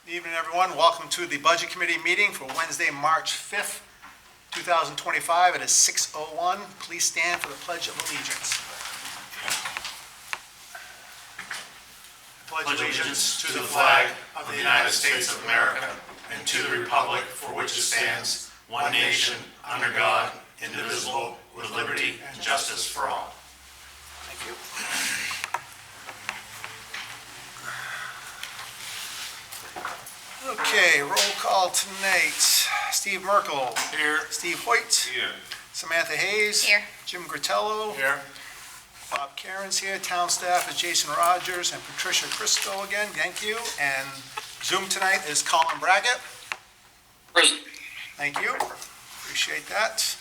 Good evening, everyone. Welcome to the Budget Committee meeting for Wednesday, March 5th, 2025. It is 6:01. Please stand for the Pledge of Allegiance. Pledge allegiance to the flag of the United States of America and to the republic for which it stands, one nation, under God, indivisible, with liberty and justice for all. Thank you. Okay, roll call tonight. Steve Merkel. Here. Steve Hoyt. Here. Samantha Hayes. Here. Jim Gratello. Here. Bob Caron's here. Town staff is Jason Rogers and Patricia Cristo again. Thank you. And Zoom tonight is Colin Brackett. Present. Thank you. Appreciate that.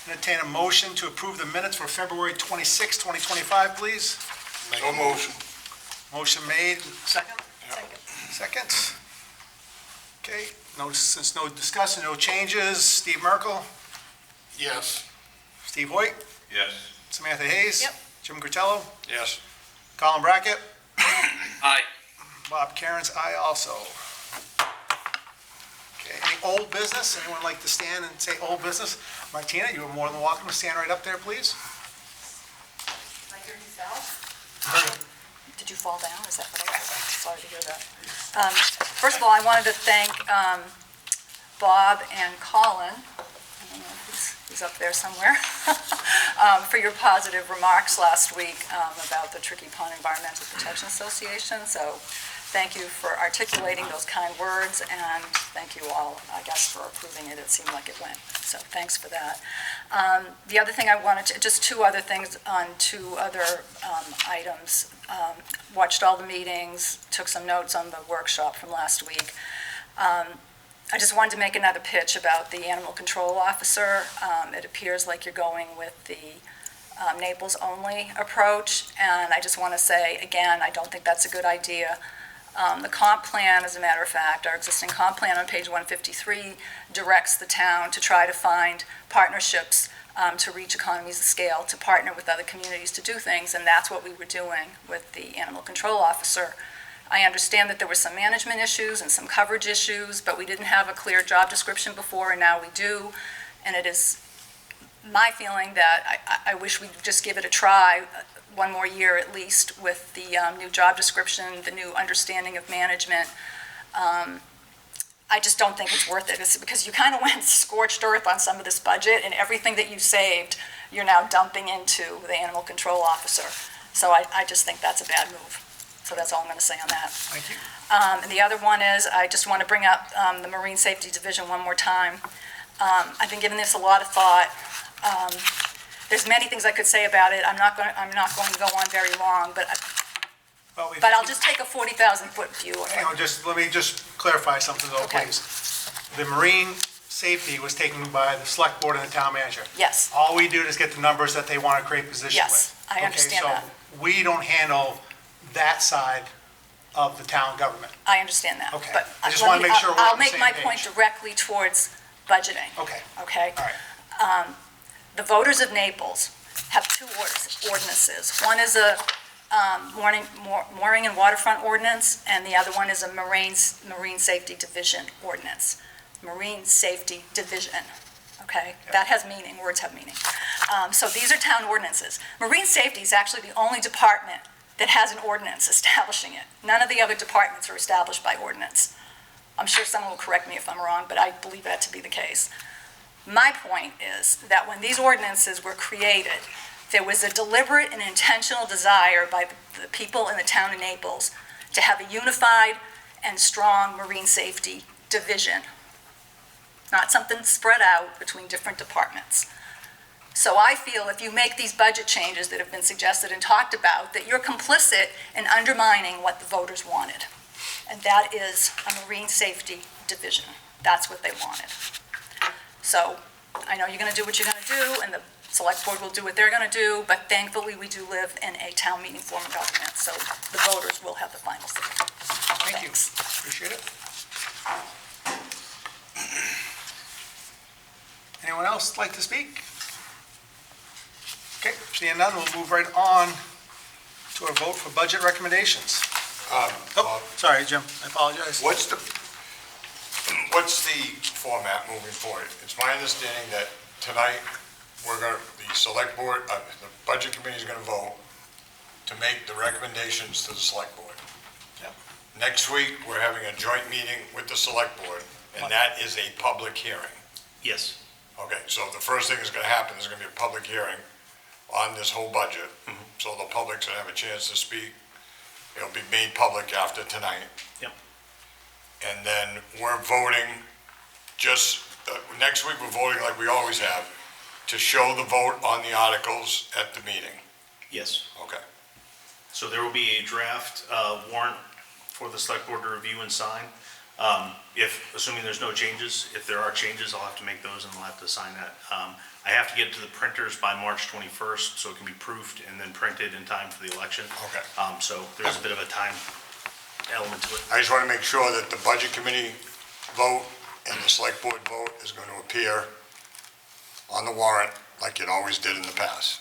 Entertain a motion to approve the minutes for February 26, 2025, please. So motion. Motion made. Second? Second. Second. Okay, since no discussion, no changes, Steve Merkel, Yes. Steve Hoyt, Yes. Samantha Hayes. Yep. Jim Gratello, Yes. Colin Brackett, Aye. Bob Caron's aye also. Okay, any old business? Anyone like to stand and say old business? Martina, you are more than welcome to stand right up there, please. Like yourself? Did you fall down? Is that what I heard? Sorry to hear that. First of all, I wanted to thank Bob and Colin, I don't know if he's up there somewhere, for your positive remarks last week about the Tricky Pond Environmental Protection Association. So thank you for articulating those kind words, and thank you all, I guess, for approving it. It seemed like it went. So thanks for that. The other thing I wanted to, just two other things on two other items. Watched all the meetings, took some notes on the workshop from last week. I just wanted to make another pitch about the animal control officer. It appears like you're going with the Naples only approach, and I just want to say, again, I don't think that's a good idea. The comp plan, as a matter of fact, our existing comp plan on page 153 directs the town to try to find partnerships to reach economies of scale, to partner with other communities to do things, and that's what we were doing with the animal control officer. I understand that there were some management issues and some coverage issues, but we didn't have a clear job description before, and now we do, and it is my feeling that I wish we'd just give it a try one more year at least with the new job description, the new understanding of management. I just don't think it's worth it. It's because you kind of went scorched earth on some of this budget, and everything that you saved, you're now dumping into the animal control officer. So I just think that's a bad move. So that's all I'm going to say on that. Thank you. And the other one is, I just want to bring up the Marine Safety Division one more time. I've been giving this a lot of thought. There's many things I could say about it. I'm not going to go on very long, but I'll just take a 40,000-foot view of Hang on, it. let me just clarify something though, Okay. please. The marine safety was taken by the select board and the town manager. Yes, All we do is get the numbers that they want to create position Yes, with. I understand that. Okay, so we don't handle that side of the town government. I understand that. Okay. But I just let wanna me- make sure we're I'll on the make same my page. point directly towards budgeting. Okay, Okay? all right. The voters of Naples have two ordinances. One is a mooring and waterfront ordinance, and the other one is a Marine Safety Division ordinance. Marine Safety Division, okay? That has meaning, words have meaning. So these are town ordinances. Marine Safety is actually the only department that has an ordinance establishing it. None of the other departments are established by ordinance. I'm sure someone will correct me if I'm wrong, but I believe that to be the case. My point is that when these ordinances were created, there was a deliberate and intentional desire by the people in the town of Naples to have a unified and strong marine safety division, not something spread out between different departments. So I feel if you make these budget changes that have been suggested and talked about, that you're complicit in undermining what the voters wanted. And that is a marine safety division. That's what they wanted. So I know you're going to do what you're going to do, and the select board will do what they're going to do, but thankfully we do live in a town meeting form of government, so the voters will have the final say. Thank you. Thanks. Appreciate it. Anyone else like to speak? Okay, seeing none, we'll move right on to our vote for budget recommendations. Oh, sorry, Jim, I apologize. What's the format moving forward? It's my understanding that tonight, the select board, the budget committee is gonna vote to make the recommendations to the select board. Yep. Next week, we're having a joint meeting with the select board, and that is a public hearing. Yes. Okay, so the first thing that's gonna happen is gonna be a public hearing on this whole budget. So the public's gonna have a chance to speak. It'll be made public after tonight. Yep. And then we're voting next week we're voting like we always have, to show the vote on the articles at the meeting. Yes. Okay. So there will be a draft warrant for the select board to review and sign. Assuming there's no changes, if there are changes, I'll have to make those and I'll have to sign that. I have to get it to the printers by March 21st, so it can be proofed and then printed in time for the election. Okay. So there's a bit of a time element to it. I just want to make sure that the budget committee vote and the select board vote is going to appear on the warrant like it always did in the past.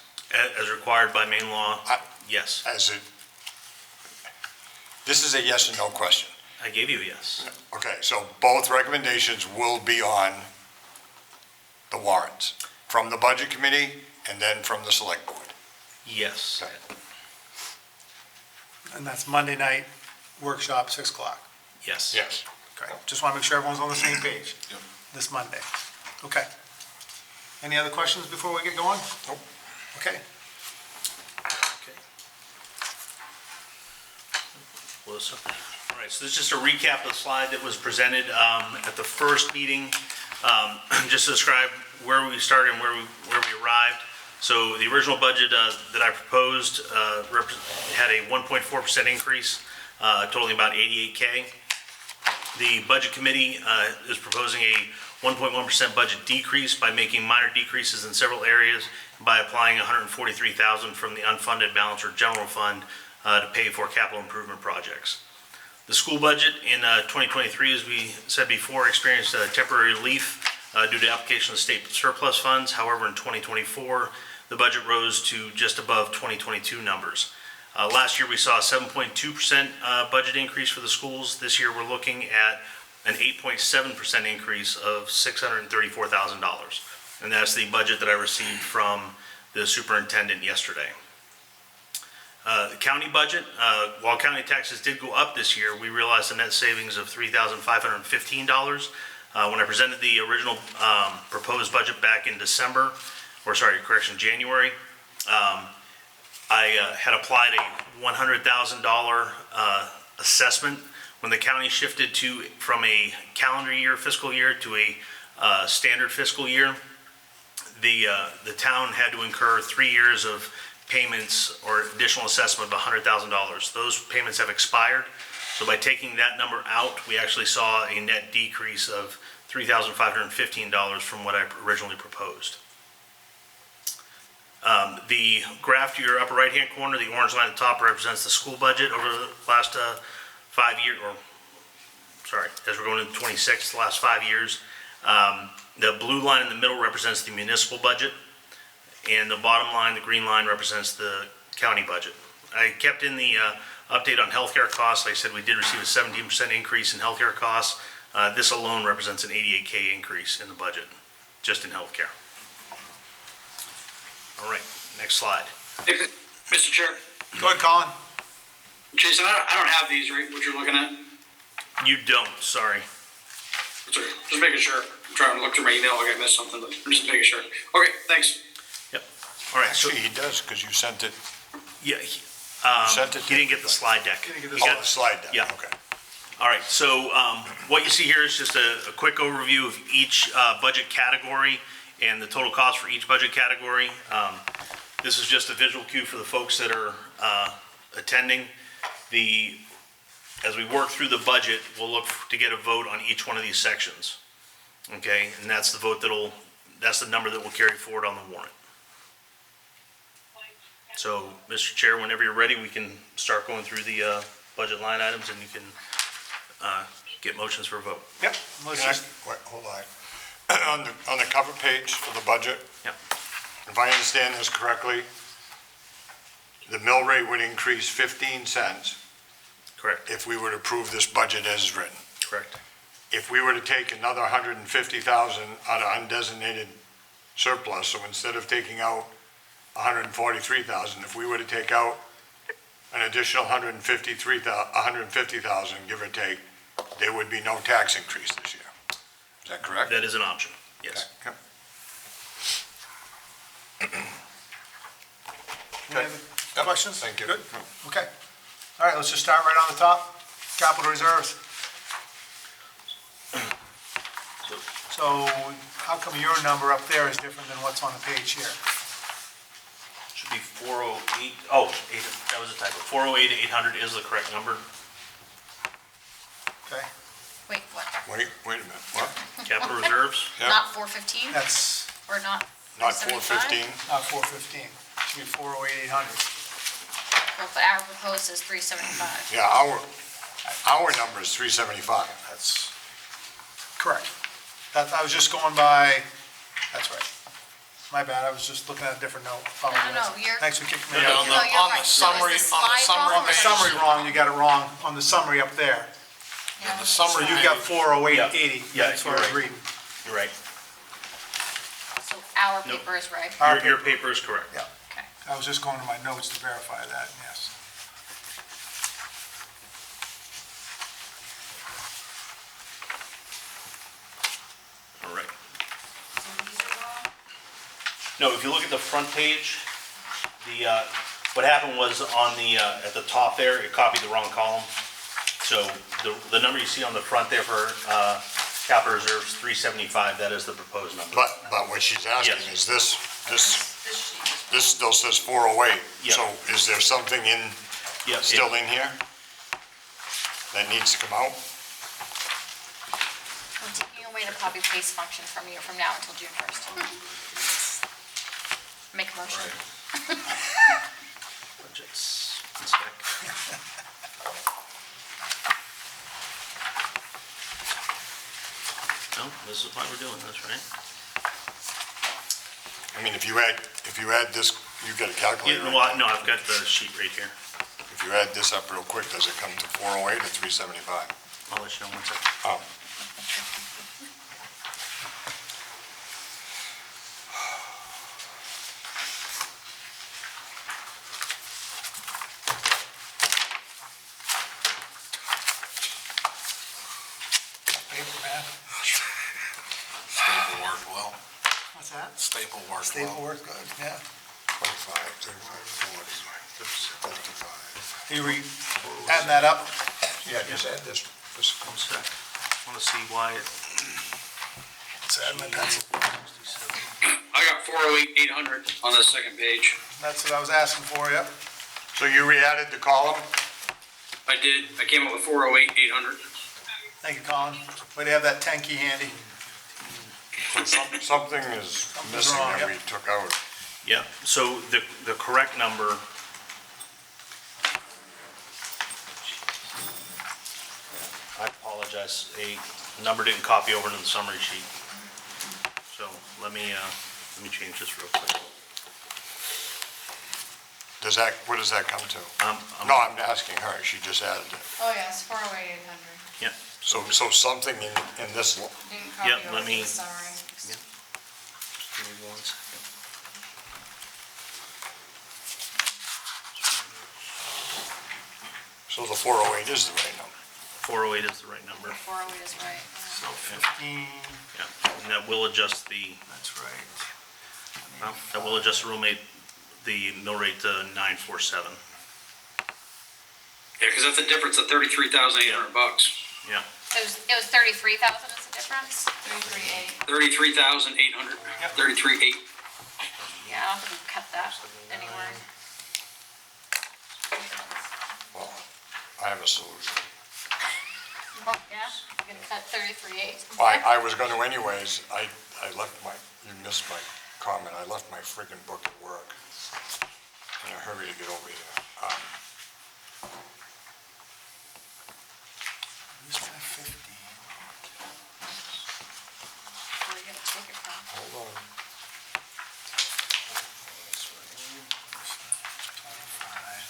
As required by Maine law, yes. This is a yes or no question. I gave you a yes. Okay, so both recommendations will be on the warrants, from the budget committee and then from the select board. Yes. Okay. And that's Monday night workshop, 6 o'clock. Yes. Yes. Okay, just want to make sure everyone's on the same page. Yep. This Monday. Okay. Any other questions before we get going? Nope. Okay. Okay. Melissa? All right, so this is just a recap of the slide that was presented at the first meeting, just to describe where we started and where we arrived. So the original budget that I proposed had a 1.4% increase, totaling about 88K. The budget committee is proposing a 1.1% budget decrease by making minor decreases in several areas, by applying $143,000 from the unfunded balance or general fund to pay for capital improvement projects. The school budget in 2023, as we said before, experienced a temporary relief due to application of state surplus funds. However, in 2024, the budget rose to just above 2022 numbers. Last year, we saw a 7.2% budget increase for the schools. This year, we're looking at an 8.7% increase of $634,000. And that's the budget that I received from the superintendent yesterday. The county budget, while county taxes did go up this year, we realized a net savings of $3,515. When I presented the original proposed budget back in January, I had applied a $100,000 assessment. When the county shifted from a calendar year, fiscal year, to a standard fiscal year, the town had to incur 3 years of payments or additional assessment of $100,000. Those payments have expired. So by taking that number out, we actually saw a net decrease of $3,515 from what I originally proposed. The graph to your upper right-hand corner, the orange line at the top, represents the school budget over the last 5 years, as we're going into 26, the last 5 years. The blue line in the middle represents the municipal budget, and the bottom line, the green line, represents the county budget. I kept in the update on healthcare costs. Like I said, we did receive a 17% increase in healthcare costs. This alone represents an 88K increase in the budget, just in healthcare. All right, next slide. Mr. Chair, Go ahead, Colin. Jason, I don't have these, right, what you're looking at? You don't, sorry. Sorry, just making sure. I'm trying to look through my email, like I missed something, but I'm just making sure. Okay, thanks. Yep. All right, so, Actually, he does, because you sent it, yeah, sent it he didn't get the slide deck. Didn't get He the got- the slide deck. Yeah. Okay. All right, so what you see here is just a quick overview of each budget category and the total cost for each budget category. This is just a visual cue for the folks that are attending. As we work through the budget, we'll look to get a vote on each one of these sections. Okay, and that's the vote that's the number that will carry forward on the warrant. So, Mr. Chair, whenever you're ready, we can start going through the budget line items, and you can get motions for a vote. Yep. Let's Can I- just, wait, hold on. On the cover page for the budget, Yep. if I understand this correctly, the mill rate would increase 15 cents, Correct, if we were to approve this budget as written. correct. If we were to take another 150,000 out of undesignated surplus, so instead of taking out 143,000, if we were to take out an additional 150,000, give or take, there would be no tax increase this year. Is that correct? That is an option, yes. Okay. Any other questions? Thank you. Good, okay. All right, let's just start right on the top, capital reserves. So how come your number up there is different than what's on the page here? Should be 408, that was a typo. 408, 800 is the correct number. Okay, Wait, what? Wait a minute, what? Capital reserves, Yep. Not 415 that's or not Not 375? 415? not 415, should be 408, 800. Well, but our proposed is 375. Yeah, our number is 375. That's correct. That, I was just going by, that's right. My bad, I was just looking at a different note. No, you're- Thanks for kicking me Yeah, out. on No, you're on the right. summary- Is on the slide summary wrong On the or- summary wrong, you got it wrong on the summary up there. Yeah. The So summary you got page. 40880. Yeah, That's what you're I was right. reading. you're right. So our Nope. paper is right. Our Your paper is correct. Yeah, Okay. I was just going to my notes to verify that, yes. All right. No, if you look at the front page, what happened was on at the top there, it copied the wrong column. So the number you see on the front there for capital reserves, 375, that is the proposed number. But what she's asking Yes. is this still says 408. Yeah. So is there something Yep, still in here that needs to come out? I'm taking away the copy paste function from you from now until June 1st. Make a motion. Budgets, one sec. No, this is why we're doing this, right? I mean, if you add this, you've got a calculator. Yeah, well, no, I've got the sheet right here. If you add this up real quick, does it come to 408 or 375? I'll let you know one sec. Oh. Paper, man. Staple worked well. What's that? Staple worked Staple well. work, good, yeah. 25, 35, 40, 55. You adding that up? Yeah, just add this. One sec. Want to see why it. It's adding my pencil. I got 408, 800 on the second page. That's what I was asking for, yep. So you re-added the column? I did, I came up with 408, 800. Thank you, Colin. Way to have that tanky handy. Something is missing wrong, that yep. we took out. Yeah, so the correct number. I apologize, a number didn't copy over to the summary sheet. So let me change this real quick. What does that come to? I'm- No, I'm asking her. She just added it. Oh, yes, 408, 800. Yeah, So something in this, Didn't copy Yep, over let to me- the summary. just give me 1 second. so the 408 is the right number. 408 is the right number. 408 is right. So 15, Yeah, and that will adjust that's right. that will adjust the mill rate to 947. Yeah, because that's a difference of 33,800 bucks. Yeah, It was 33,000 is the difference? 338. 33,800, 33,800. Yeah, I don't think we cut that anywhere. Well, I have a solution. Well, yeah, you're gonna cut 33,800. I was going to anyways. I left you missed my comment. I left my friggin' book at work in a hurry to get over here. Where's my 15? Where are you gonna take it from? Hold on. That's right. 25.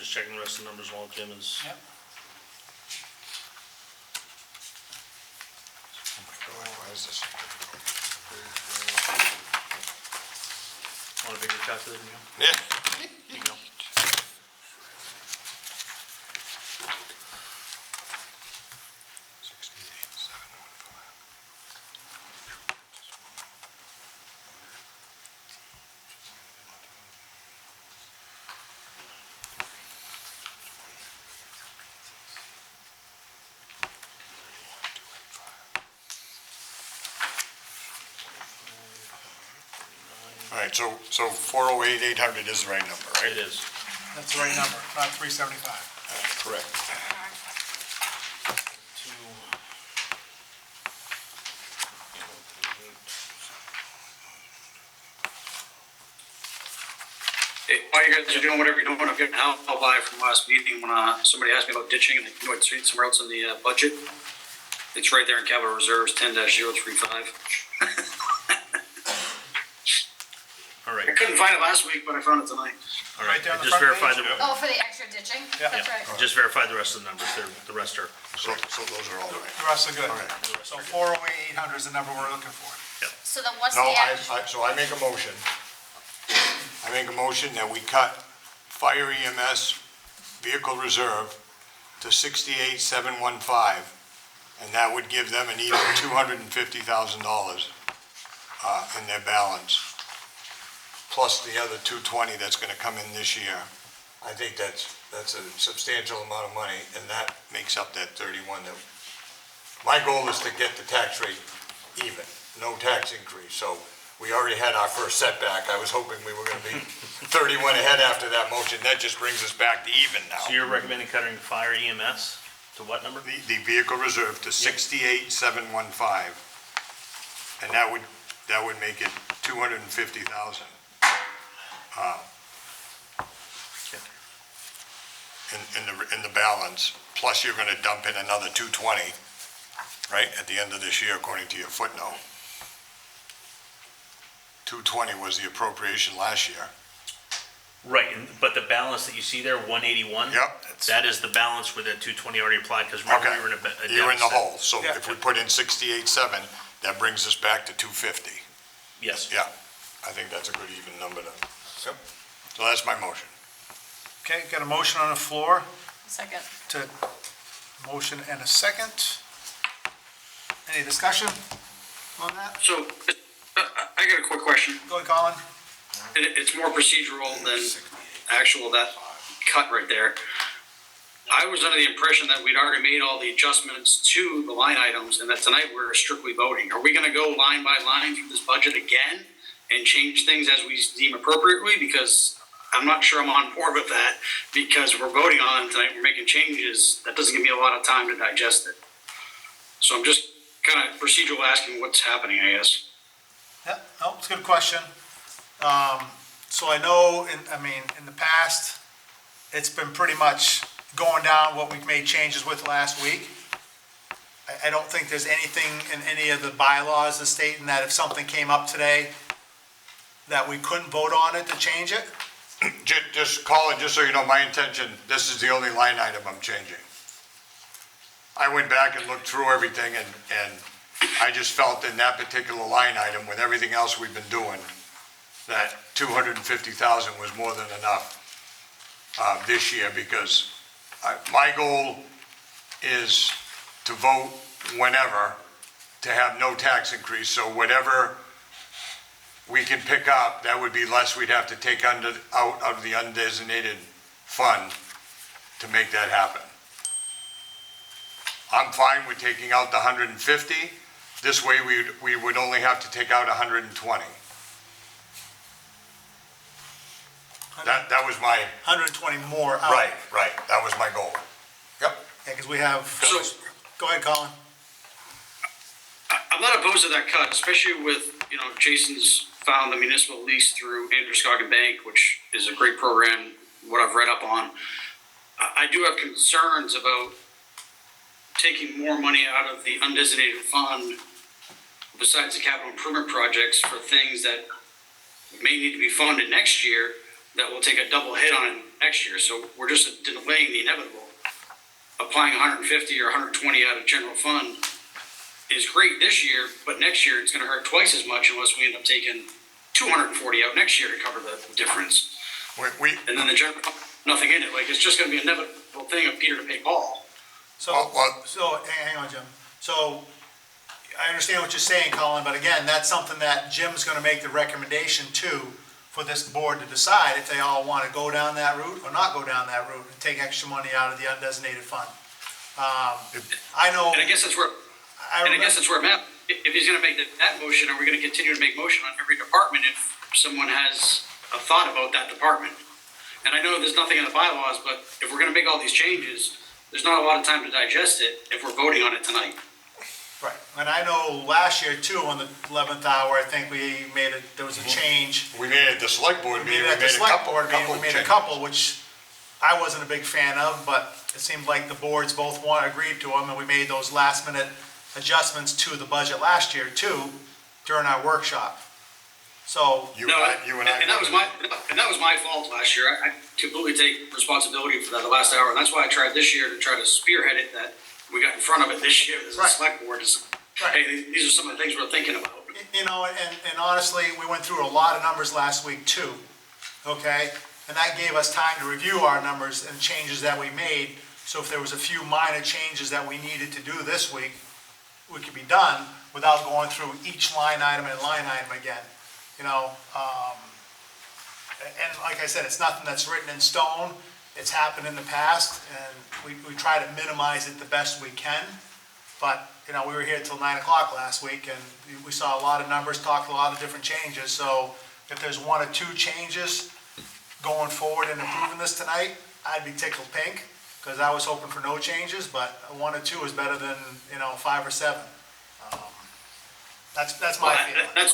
just checking the rest of the numbers while Jim is. Yep. Why is this? Want a bigger calculator? Neil? Yeah. Here you go. All right, so 408, 800 is the right number, right? It is. That's the right number, not 375. Correct. Hey, while you guys are doing whatever you're doing, I'm getting an alibi from last meeting when somebody asked me about ditching and they knew I'd seen it somewhere else in the budget. It's right there in capital reserves, 10-035. All right, I couldn't find it last week, but I found it tonight. all right. Right there on I the just front verified page? the, Oh, for the extra ditching? Yeah. That's right. just verified the rest of the numbers. The rest are. So those are all right. The rest are good. All right. So 408, 800 is the number we're looking for. So then what's No, the actual? so I make a motion. I make a motion that we cut fire EMS vehicle reserve to 68,715, and that would give them an even $250,000 in their balance, plus the other 220 that's gonna come in this year. I think that's a substantial amount of money, and that makes up that 31 that, my goal is to get the tax rate even, no tax increase, so we already had our first setback. I was hoping we were gonna be 31 ahead after that motion. That just brings us back to even now. So you're recommending cutting fire EMS to what number? The vehicle reserve to 68,715, and that would make it 250,000. In the balance, plus you're gonna dump in another 220, right, at the end of this year, according to your footnote. 220 was the appropriation last year. Right, but the balance that you see there, 181? Yep. That is the balance where that 220 already applied, because remember, Okay, we were in a deficit. you're in the hole, so Yeah. if we put in 68.7, that brings us back to 250. Yes. Yeah, I think that's a good even number to, yep. So that's my motion. Okay, got a motion on the floor Second. to, motion and a second. Any discussion on that? So, I got a quick question. Go ahead, Colin. It's more procedural than actual, that cut right there. I was under the impression that we'd already made all the adjustments to the line items and that tonight we're strictly voting. Are we gonna go line by line through this budget again and change things as we deem appropriately? Because I'm not sure I'm on board with that, because we're voting on them tonight, we're making changes. That doesn't give me a lot of time to digest it. So I'm just kind of procedural asking what's happening, I guess. Yeah, no, it's a good question. So I know, in the past, it's been pretty much going down what we've made changes with last week. I don't think there's anything in any of the bylaws that stating that if something came up today, that we couldn't vote on it to change it. Just call it, just so you know, my intention, this is the only line item I'm changing. I went back and looked through everything, and I just felt in that particular line item, with everything else we've been doing, that 250,000 was more than enough this year, because my goal is to vote whenever to have no tax increase, so whatever we can pick up, that would be less we'd have to take out of the undesignated fund to make that happen. I'm fine with taking out the 150. This way, we would only have to take out 120. That was my, 120 more out. right, that was my goal. Yep. Yeah, because we have, So- go ahead, Colin. I'm not opposed to that cut, especially with, Jason's found the municipal lease through Androscoggin Bank, which is a great program, what I've read up on. I do have concerns about taking more money out of the undesignated fund besides the capital improvement projects for things that may need to be funded next year that will take a double hit on next year, so we're just delaying the inevitable. Applying 150 or 120 out of general fund is great this year, but next year it's gonna hurt twice as much unless we end up taking 240 out next year to cover the difference. We, And then the general, nothing in it, like, it's just gonna be a inevitable thing of Peter to pay Paul. So, hang on, Jim. So, I understand what you're saying, Colin, but again, that's something that Jim's gonna make the recommendation to, for this board to decide if they all wanna go down that route or not go down that route and take extra money out of the undesignated fund. I know, And I guess that's where, I remember, I'm at. If he's gonna make that motion, are we gonna continue to make motion on every department if someone has a thought about that department? And I know there's nothing in the bylaws, but if we're gonna make all these changes, there's not a lot of time to digest it if we're voting on it tonight. right, and I know last year too, on the 11th hour, I think there was a change. we made it the select board We meeting, made it at the a select couple board meeting, we of made a changes. couple, which I wasn't a big fan of, but it seemed like the boards both agreed to them, and we made those last minute adjustments to the budget last year too, during our workshop. So, You and I. And that was my fault last year. I completely take responsibility for that the last hour, and that's why I tried this year to try to spearhead it, that we got in front of it this year as a Right. select board. Right. Hey, these are some of the things we're thinking about. you know, and honestly, we went through a lot of numbers last week too, okay? And that gave us time to review our numbers and changes that we made. So if there was a few minor changes that we needed to do this week, we could be done without going through each line item and line item again, you know? And like I said, it's nothing that's written in stone. It's happened in the past, and we try to minimize it the best we can. But, you know, we were here till 9 o'clock last week, and we saw a lot of numbers, talked a lot of different changes. So if there's one or two changes going forward and improving this tonight, I'd be tickled pink, because I was hoping for no changes, but one or two is better than, you know, 5 or 7. That's my feeling.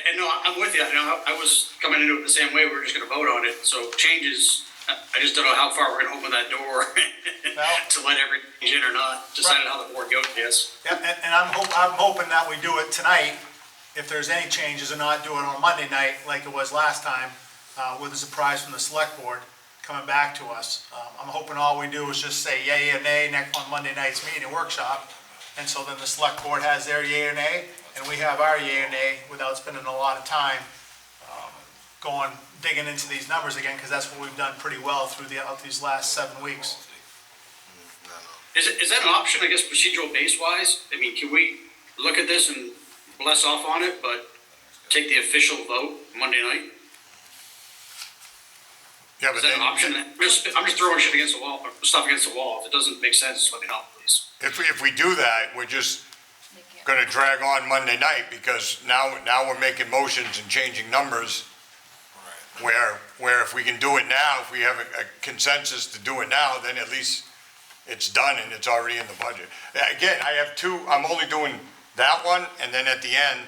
And no, I'm with you. You know, I was coming into it the same way. We were just gonna vote on it. So changes, I just don't know how far we're gonna open that door Well- to let everything in or not. Decided how the board goes, yes. Yeah, and I'm hoping that we do it tonight, if there's any changes, and not do it on Monday night like it was last time, with a surprise from the select board coming back to us. I'm hoping all we do is just say yay or nay on Monday night's meeting workshop, and so then the select board has their yay or nay, and we have our yay or nay without spending a lot of time digging into these numbers again, because that's what we've done pretty well through these last 7 weeks. Is that an option, I guess, procedural base wise? I mean, can we look at this and bless off on it, but take the official vote Monday night? Yeah, Is but that an option? I'm just throwing shit against the wall, stuff against the wall. If it doesn't make sense, let me know, please. if we do that, we're just gonna drag on Monday night, because now we're making motions and changing numbers. Where if we can do it now, if we have a consensus to do it now, then at least it's done and it's already in the budget. Again, I have two, I'm only doing that one, and then at the end,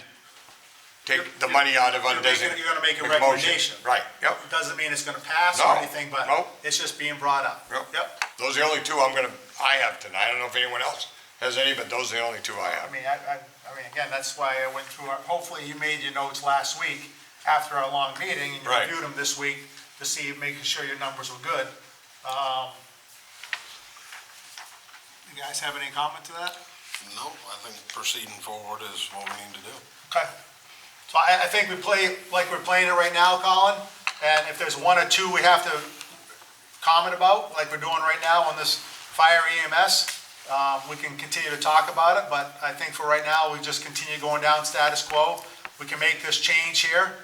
take the money out of undesignated. You're gonna make a motion. recommendation. Right, yep, It doesn't mean it's gonna pass No, or anything, but no. it's just being brought up. yep. Those are the only two I have tonight. I don't know if anyone else has any, but those are the only two I I have. mean, I mean, again, that's why I went through, hopefully you made your notes last week after our long meeting, and you Right. reviewed them this week to see, making sure your numbers were good. You guys have any comment to that? No, I think proceeding forward is what we need to do. Okay. So I think we play like we're playing it right now, Colin, and if there's one or two we have to comment about, like we're doing right now on this fire EMS, we can continue to talk about it, but I think for right now, we just continue going down status quo. We can make this change here.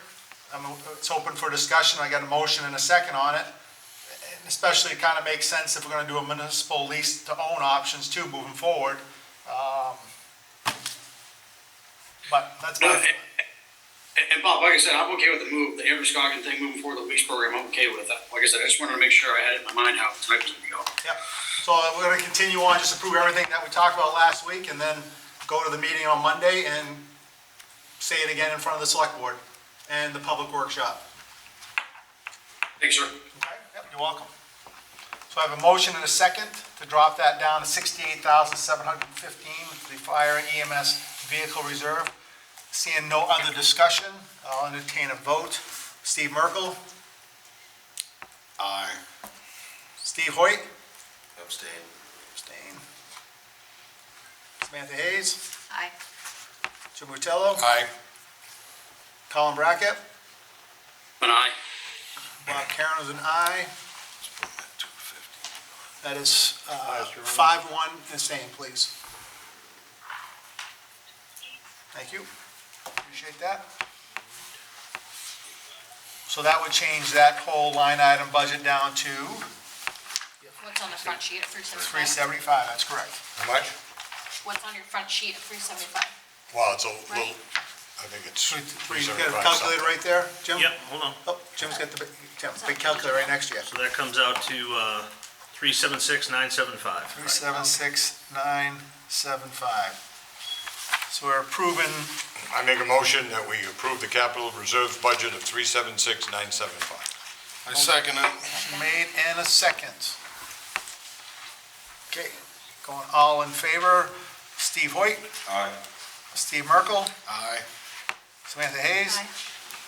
It's open for discussion. I got a motion and a second on it. And especially, it kind of makes sense if we're gonna do a municipal lease to own options too, moving forward. But that's my. And Bob, like I said, I'm okay with the move, the Androscoggin thing, moving forward, the lease program, I'm okay with that. Like I said, I just wanted to make sure I had it in my mind how tonight was gonna go. Yep, so we're gonna continue on, just approve everything that we talked about last week, and then go to the meeting on Monday and say it again in front of the select board and the public workshop. Thanks, sir. Okay, yep, you're welcome. So I have a motion and a second to drop that down to $68,715 for the fire and EMS vehicle reserve. Seeing no other discussion, I'll entertain a vote. Steve Merkel, Aye. Steve Hoyt? Abstain. Abstain. Samantha Hayes? Aye. Jim Rutello? Aye. Colin Brackett? An aye. Bob Karen is an aye. That is Pass your 5-1 and same, please. Thank you. Appreciate that. So that would change that whole line item budget down to What's on the front sheet at 375? 375, that's correct. How much? What's on your front sheet at 375? Well, it's a Right. little, I think it's You got 375 a calculator right there, Jim? Yep, hold on. Oh, Jim's got the big calculator right next to you. So that comes out to 376,975. 376,975. So we're approving, I make a motion that we approve the capital reserves budget of 376,975. I second it. motion made and a second. Okay, going all in favor, Steve Hoyt, Aye. Steve Merkel, Aye. Samantha Hayes, Aye.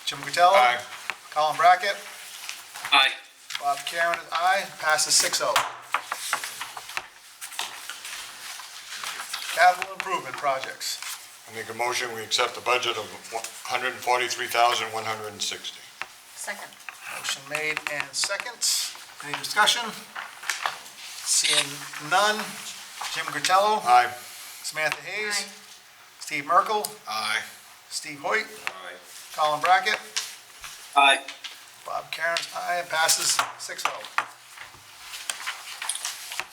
Jim Gutello. Aye. Colin Brackett, Aye. Bob Karen is aye, passes 6-0. Capital improvement projects. I make a motion, we accept the budget of 143,160. Second. Motion made and second. Any discussion? Seeing none. Jim Gutello, Aye. Samantha Hayes, Aye. Steve Merkel, Aye. Steve Hoyt, Aye. Colin Brackett, Aye. Bob Karen's aye, it passes 6-0.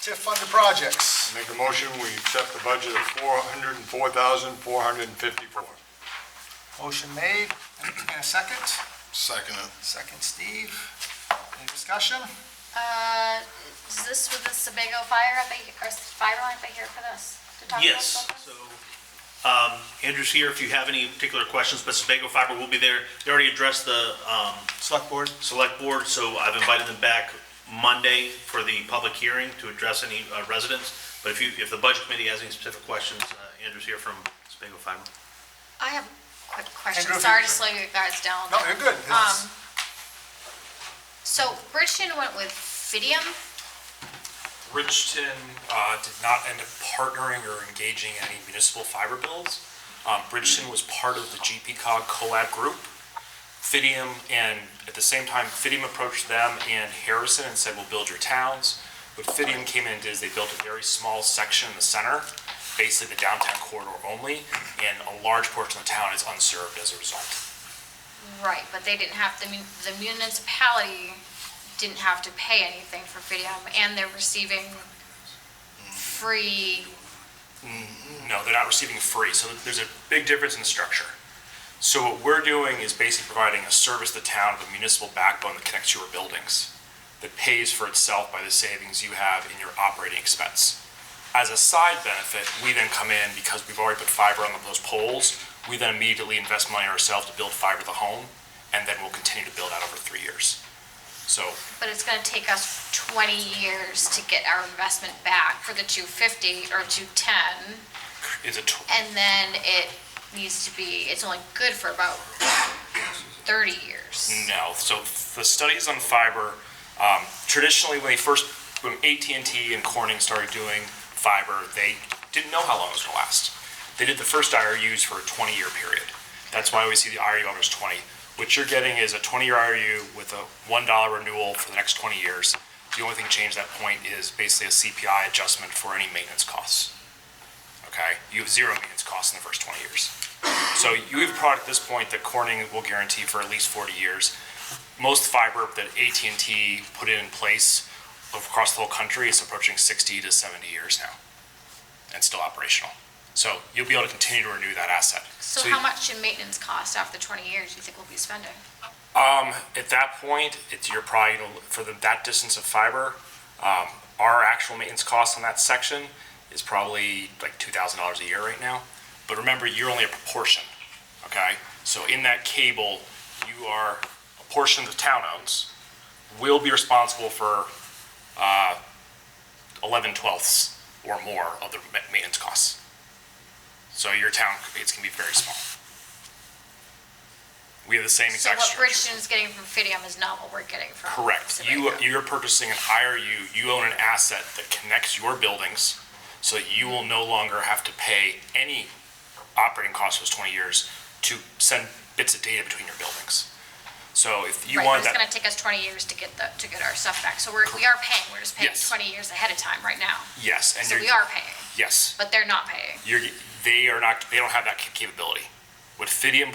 TIF funded projects. Make a motion, we accept the budget of 404,454. Motion made and a second. Second it. Second, Steve. Any discussion? Is this with the Sebago fire up or fire line up here for this? To talk Yes, about this? so Andrew's here if you have any particular questions, but Sebago Fiber will be there. They already addressed the Select board. select board, so I've invited them back Monday for the public hearing to address any residents. But if the budget committee has any specific questions, Andrew's here from Sebago Fiber. I have a quick question. Andrew, if Sorry you- to slow you guys down. No, you're good. So Bridgeton went with Fidium. Bridgeton did not end up partnering or engaging in any municipal fiber builds. Bridgeton was part of the GPCOG collab group. Fidium, and at the same time, Fidium approached them and Harrison and said, we'll build your towns. What Fidium came in and did is they built a very small section in the center, basically the downtown corridor only, and a large portion of the town is unserved as a result. Right, but they didn't have, the municipality didn't have to pay anything for Fidium, and they're receiving free, No, they're not receiving free, so there's a big difference in the structure. So what we're doing is basically providing a service to the town with a municipal backbone that connects your buildings, that pays for itself by the savings you have in your operating expense. As a side benefit, we then come in, because we've already put fiber on those poles, we then immediately invest money ourselves to build fiber to the home, and then we'll continue to build out over 3 years. So but it's gonna take us 20 years to get our investment back for the 250 or 210, it's a, and then it needs to be, it's only good for about 30 years. no, so the studies on fiber, traditionally when AT&T and Corning started doing fiber, they didn't know how long it was gonna last. They did the first IRUs for a 20-year period. That's why we see the IRU on as 20. What you're getting is a 20-year IRU with a $1 renewal for the next 20 years. The only thing changed at that point is basically a CPI adjustment for any maintenance costs. Okay? You have zero maintenance costs in the first 20 years. So you have a product at this point that Corning will guarantee for at least 40 years. Most fiber that AT&T put in place across the whole country is approaching 60 to 70 years now, and still operational. So you'll be able to continue to renew that asset. So how much in maintenance cost after 20 years do you think we'll be spending? At that point, you're probably, for that distance of fiber, our actual maintenance cost on that section is probably like $2,000 a year right now. But remember, you're only a proportion, okay? So in that cable, you are, a portion the town owns, will be responsible for 11/12ths or more of the maintenance costs. So your town, it's gonna be very small. We have the same So exact what structure. Bridgeton is getting from Fidium is not what we're getting from Correct. Sebago. You're purchasing an IRU, you own an asset that connects your buildings, so that you will no longer have to pay any operating costs for those 20 years to send bits of data between your buildings. So if you Right, want but it's that, gonna take us 20 years to get our stuff back. So we are paying, we're just paying Yes. 20 years ahead of time right now. yes, and So you're. we are paying, Yes, but they're not paying. they don't have that capability. What Fidium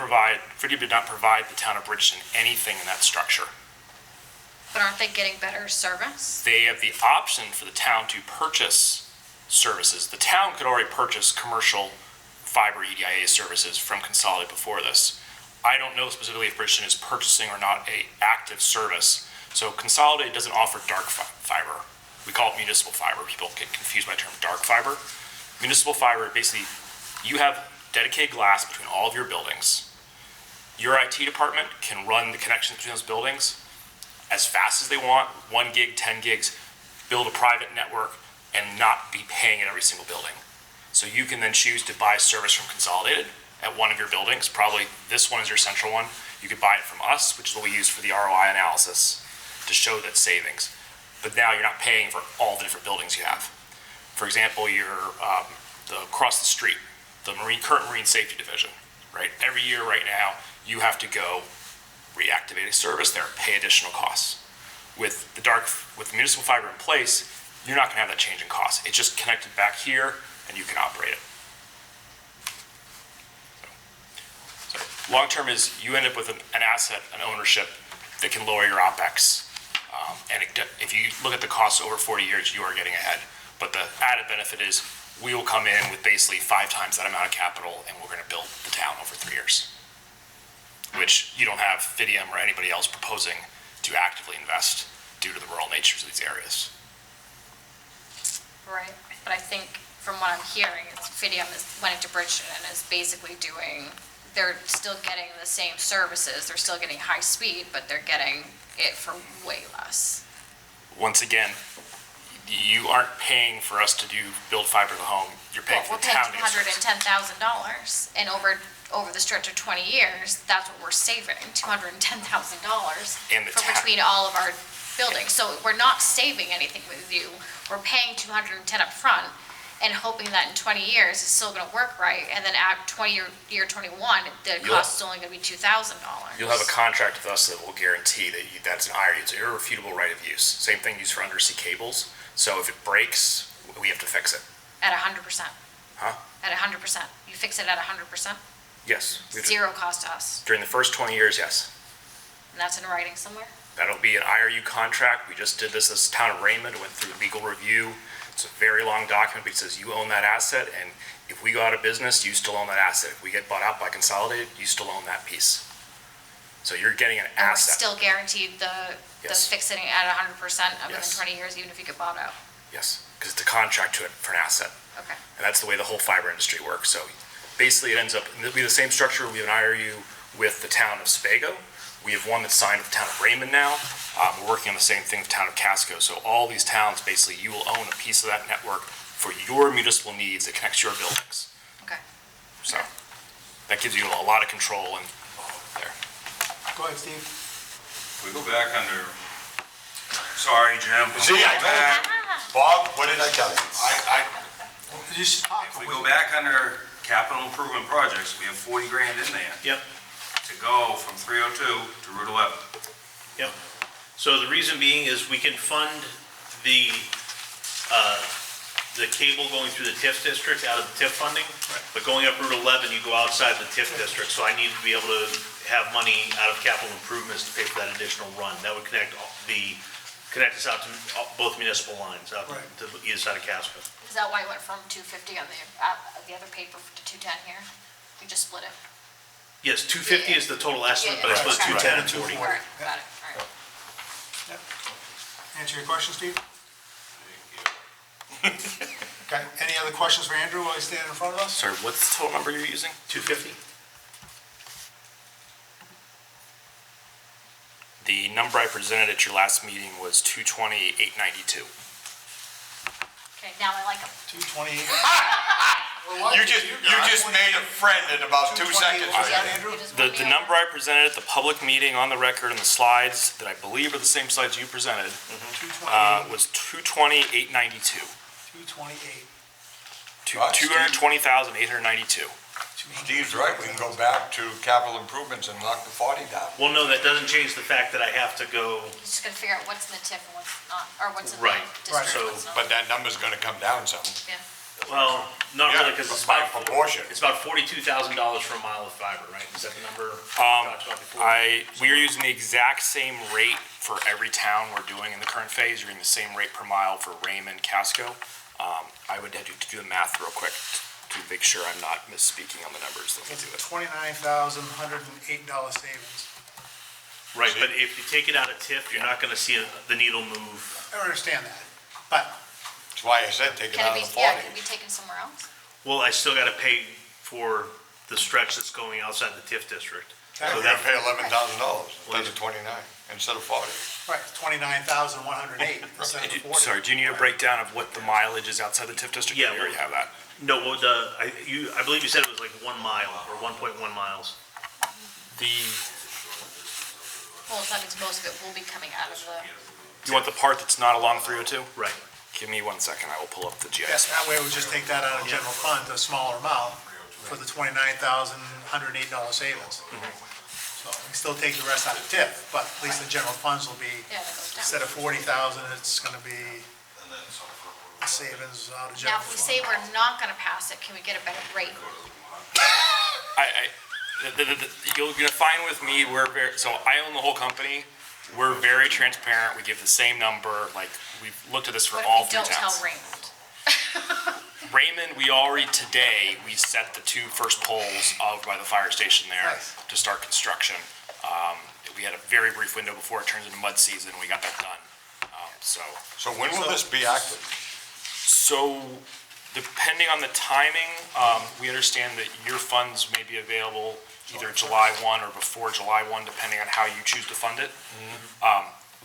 did not provide the town of Bridgeton anything in that structure. But aren't they getting better service? They have the option for the town to purchase services. The town could already purchase commercial fiber EDIA services from Consolidated before this. I don't know specifically if Bridgeton is purchasing or not a active service. So Consolidated doesn't offer dark fiber. We call it municipal fiber. People get confused by the term dark fiber. Municipal fiber, basically, you have dedicated glass between all of your buildings. Your IT department can run the connections between those buildings as fast as they want, 1 gig, 10 gigs, build a private network, and not be paying at every single building. So you can then choose to buy service from Consolidated at one of your buildings. Probably this one is your central one. You could buy it from us, which is what we use for the ROI analysis to show that savings. But now you're not paying for all the different buildings you have. For example, across the street, the current Marine Safety Division, right? Every year right now, you have to go reactivate a service there, pay additional costs. With the municipal fiber in place, you're not gonna have that change in cost. It's just connected back here and you can operate it. So long term is you end up with an asset, an ownership that can lower your OpEx. And if you look at the costs over 40 years, you are getting ahead. But the added benefit is we will come in with basically 5 times that amount of capital and we're gonna build the town over 3 years. Which you don't have Fidium or anybody else proposing to actively invest due to the rural natures of these areas. Right, but I think from what I'm hearing, it's Fidium went into Bridgeton and is basically they're still getting the same services, they're still getting high speed, but they're getting it for way less. Once again, you aren't paying for us to build fiber to the home, you're paying Well, for the we're town paying to do service. $210,000, and over the stretch of 20 years, that's what we're saving, $210,000 And the for town- between all of our buildings. So we're not saving anything with you. We're paying $210 up front and hoping that in 20 years, it's still gonna work right, and then at year 21, the You'll- cost is only gonna be $2,000. You'll have a contract with us that will guarantee that that's an IRU, it's an irrefutable right of use. Same thing used for undersea cables. So if it breaks, we have to fix it. At 100%. Huh? At 100%. You fix it at 100%? Yes. we have to- Zero cost to us. During the first 20 years, yes. And that's in writing somewhere? That'll be an IRU contract. We just did this town of Raymond, went through legal review. It's a very long document, but it says you own that asset, and if we go out of business, you still own that asset. If we get bought out by Consolidated, you still own that piece. So you're getting an And we're asset. still guaranteed the Yes. fixing at 100% within Yes. 20 years, even if you get bought out? Yes, because it's a contract to it for an asset. Okay. And that's the way the whole fiber industry works. So basically, it ends up, it'll be the same structure. We have an IRU with the town of Sebago. We have one that's signed with the town of Raymond now. We're working on the same thing with the town of Casco. So all these towns, basically, you will own a piece of that network for your municipal needs that connects your buildings. Okay. So that gives you a lot of control and there. Go ahead, Steve. We go back under, sorry, Jim. See, I told you. Bob, what did I tell you? You should talk. If we go back under capital improvement projects, we have 40 grand in there Yep. to go from 302 to Route 11. Yep. So the reason being is we can fund the cable going through the TIF district out of the TIF funding. But going up Route 11, you go outside the TIF district, so I need to be able to have money out of capital improvements to pay for that additional run. That would connect us out to both municipal lines, out to either side of Casco. Is that why it went from 250 on the other paper to 210 here? We just split it? Yes, 250 is the total estimate, but I suppose Okay. 210 and 40. All right, got it, all right. Answer your question, Steve? Okay, any other questions for Andrew while he's standing in front of us? Sorry, what's the total number you're using? 250? The number I presented at your last meeting was 220,892. Okay, now I like them. 228. You just made a friend in about 2 seconds. Was that Andrew? The number I presented at the public meeting on the record and the slides that I believe are the same slides you presented, 228, was 220,892. 228. Right, Steve. 220,892. Steve's right, we can go back to capital improvements and knock the 40 down. Well, no, that doesn't change the fact that I have to go, He's just gonna figure out what's in the TIF and what's not, or what's in the Right, district so- and what's not. But that number's gonna come down some. Yeah. well, not Yeah, really, because it's by about, proportion. it's about $42,000 for a mile of fiber, right? Is that the number we talked about before? We are using the exact same rate for every town we're doing in the current phase. You're using the same rate per mile for Raymond, Casco. I would have to do the math real quick to make sure I'm not misspeaking on the numbers. Let me It's do a it. $29,108 savings. Right, but if you take it out of TIF, you're not gonna see the needle move. I understand that, but That's why I said take it Can out it of the be, yeah, 40. can it be taken somewhere else? Well, I still gotta pay for the stretch that's going outside the TIF district. We're So gonna that, pay $11,000 instead of 29, instead of 40. right, it's 29,108 instead of 40. Sorry, do you need a breakdown of what the mileage is outside the TIF district? Yeah, We already have that. no, well, I believe you said it was like 1 mile or 1.1 miles. Well, that means most of it will be coming out of the, You want the part that's not along 302? Right. Give me 1 second, I will pull up the GIS. Yes, that way we just take that out of general fund, a smaller amount, for the $29,108 savings. So we still take the rest out of TIF, but at least the general funds will be, yeah, that goes down. instead of 40,000, it's gonna be savings out of Now, general if we fund. say we're not gonna pass it, can we get a better rate? You're gonna find with me, so I own the whole company. We're very transparent. We give the same number, like, we've looked at this for What all if we three don't tell towns. Raymond? Raymond, we already today, we set the 2 first poles out by the fire station there Nice. to start construction. We had a very brief window before it turns into mud season, and we got that done. So when will this be active? depending on the timing, we understand that your funds may be available either July 1 or before July 1, depending on how you choose to fund it.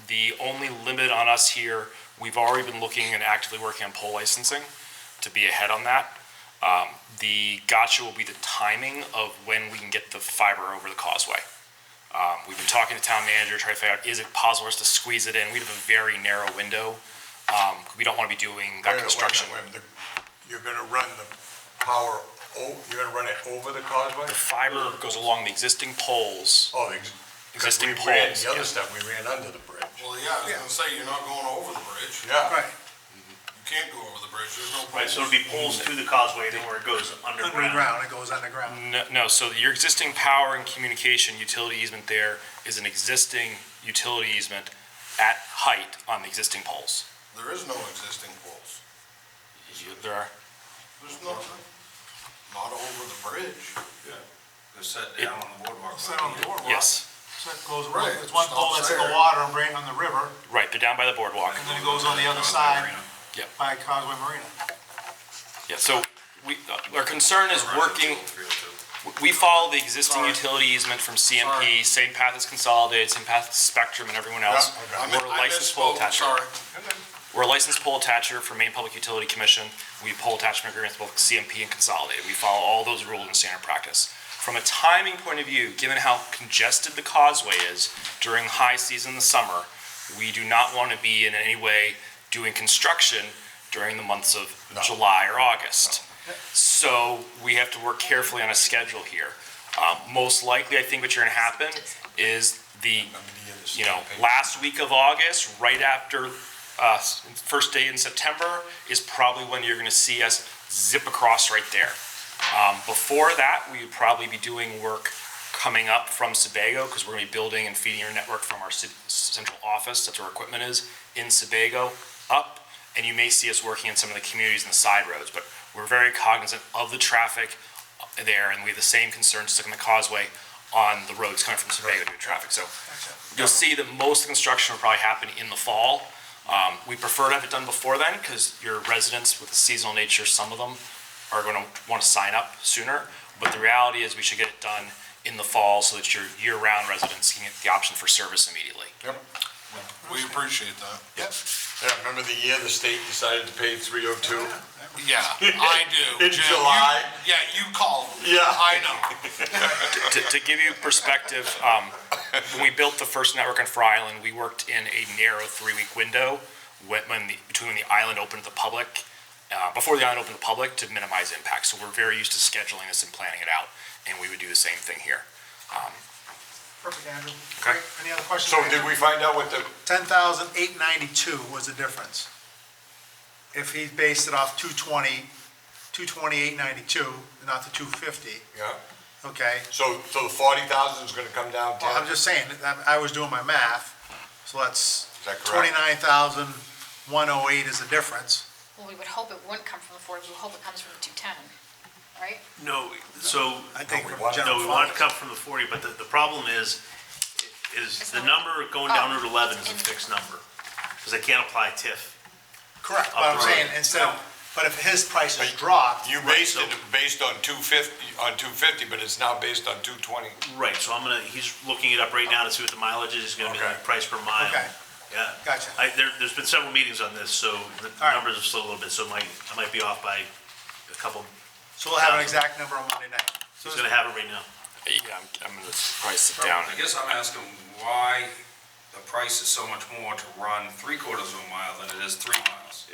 The only limit on us here, we've already been looking and actively working on pole licensing to be ahead on that. The gotcha will be the timing of when we can get the fiber over the causeway. We've been talking to town manager, trying to figure out, is it possible for us to squeeze it in? We have a very narrow window. We don't want to be doing that construction. Wait a minute. You're gonna run the power, you're gonna run it over the causeway? The fiber goes along the existing poles. Oh, because Existing we ran, poles, the other yeah. stuff, we ran under the bridge. Well, yeah, I was gonna say, you're not going over the bridge. Yeah. Right, You can't go over the bridge, there's no. Right, so it'll be poles to the causeway, then where it goes underground. underground, it goes underground. No, so your existing power and communication utility easement there is an existing utility easement at height on the existing poles. There is no existing poles. There are, There's nothing. Not over the bridge. They're set down on the boardwalk. Set on the boardwalk. yes, So it goes, Right, there's one pole that's in the stops there. water and right on the river, right, they're down by the boardwalk. and then it goes on the other side Yeah. by Causeway Marina. Yeah, so our concern is working, we follow the existing utility easement from CMP, same path as Consolidated, same path as Spectrum and everyone else. Yeah, okay. We're a licensed pole misspoke, attacher. sorry. We're a licensed pole attacher for Maine Public Utility Commission. We have pole attachment agreements with both CMP and Consolidated. We follow all those rules and standard practice. From a timing point of view, given how congested the causeway is during high season in the summer, we do not want to be in any way doing construction during the months of July or August. So we have to work carefully on a schedule here. Most likely, I think what you're gonna happen is last week of August, right after first day in September, is probably when you're gonna see us zip across right there. Before that, we would probably be doing work coming up from Sebago, because we're gonna be building and feeding your network from our central office, that's where our equipment is, in Sebago, up, and you may see us working in some of the communities and the side roads, but we're very cognizant of the traffic there, and we have the same concerns sticking the causeway on the roads coming from Sebago due to traffic, so you'll see that most of the construction will probably happen in the fall. We prefer to have it done before then, because your residents with the seasonal nature, some of them are gonna wanna sign up sooner, but the reality is we should get it done in the fall so that your year-round residents can get the option for service immediately. Yep. We appreciate that. Yep. Yeah, remember the year the state decided to pay 302? Yeah, I do. In Jim. July? Yeah, you called. Yeah. I know. To give you perspective, when we built the first network on Fry Island, we worked in a narrow 3-week window between when the island opened to the public, before the island opened to the public, to minimize impact. So we're very used to scheduling this and planning it out, and we would do the same thing here. Perfect, Andrew. Okay. Great. Any other questions? So did we find out what the, 10,892 was the difference. If he based it off 228.92, not the 250, yeah, okay? so the 40,000 is gonna come down Well, I'm 10? just saying, I was doing my math, so that's Is that correct? 29,108 is the difference. Well, we would hope it wouldn't come from the 40, we would hope it comes from the 210, right? No, so, I think we from want- general no, we want it to fund. come from the 40, but the problem is the number going down Route 11 is a fixed number, because they can't apply TIF. Correct, but I'm Up the saying, road. instead of, but if his prices dropped, You based it based on 250, but it's now based on 220. Right, so he's looking it up right now to see what the mileage is gonna be, Okay. like price per mile. Okay. Yeah. Gotcha. There's been several meetings on this, so the right. numbers have slowed a little bit, so I might be off by a couple, so we'll have an exact number on Monday night. So he's gonna have it right now. Yeah, I'm gonna probably sit down. I guess I'm asking why the price is so much more to run 3/4 of a mile than it is 3 miles.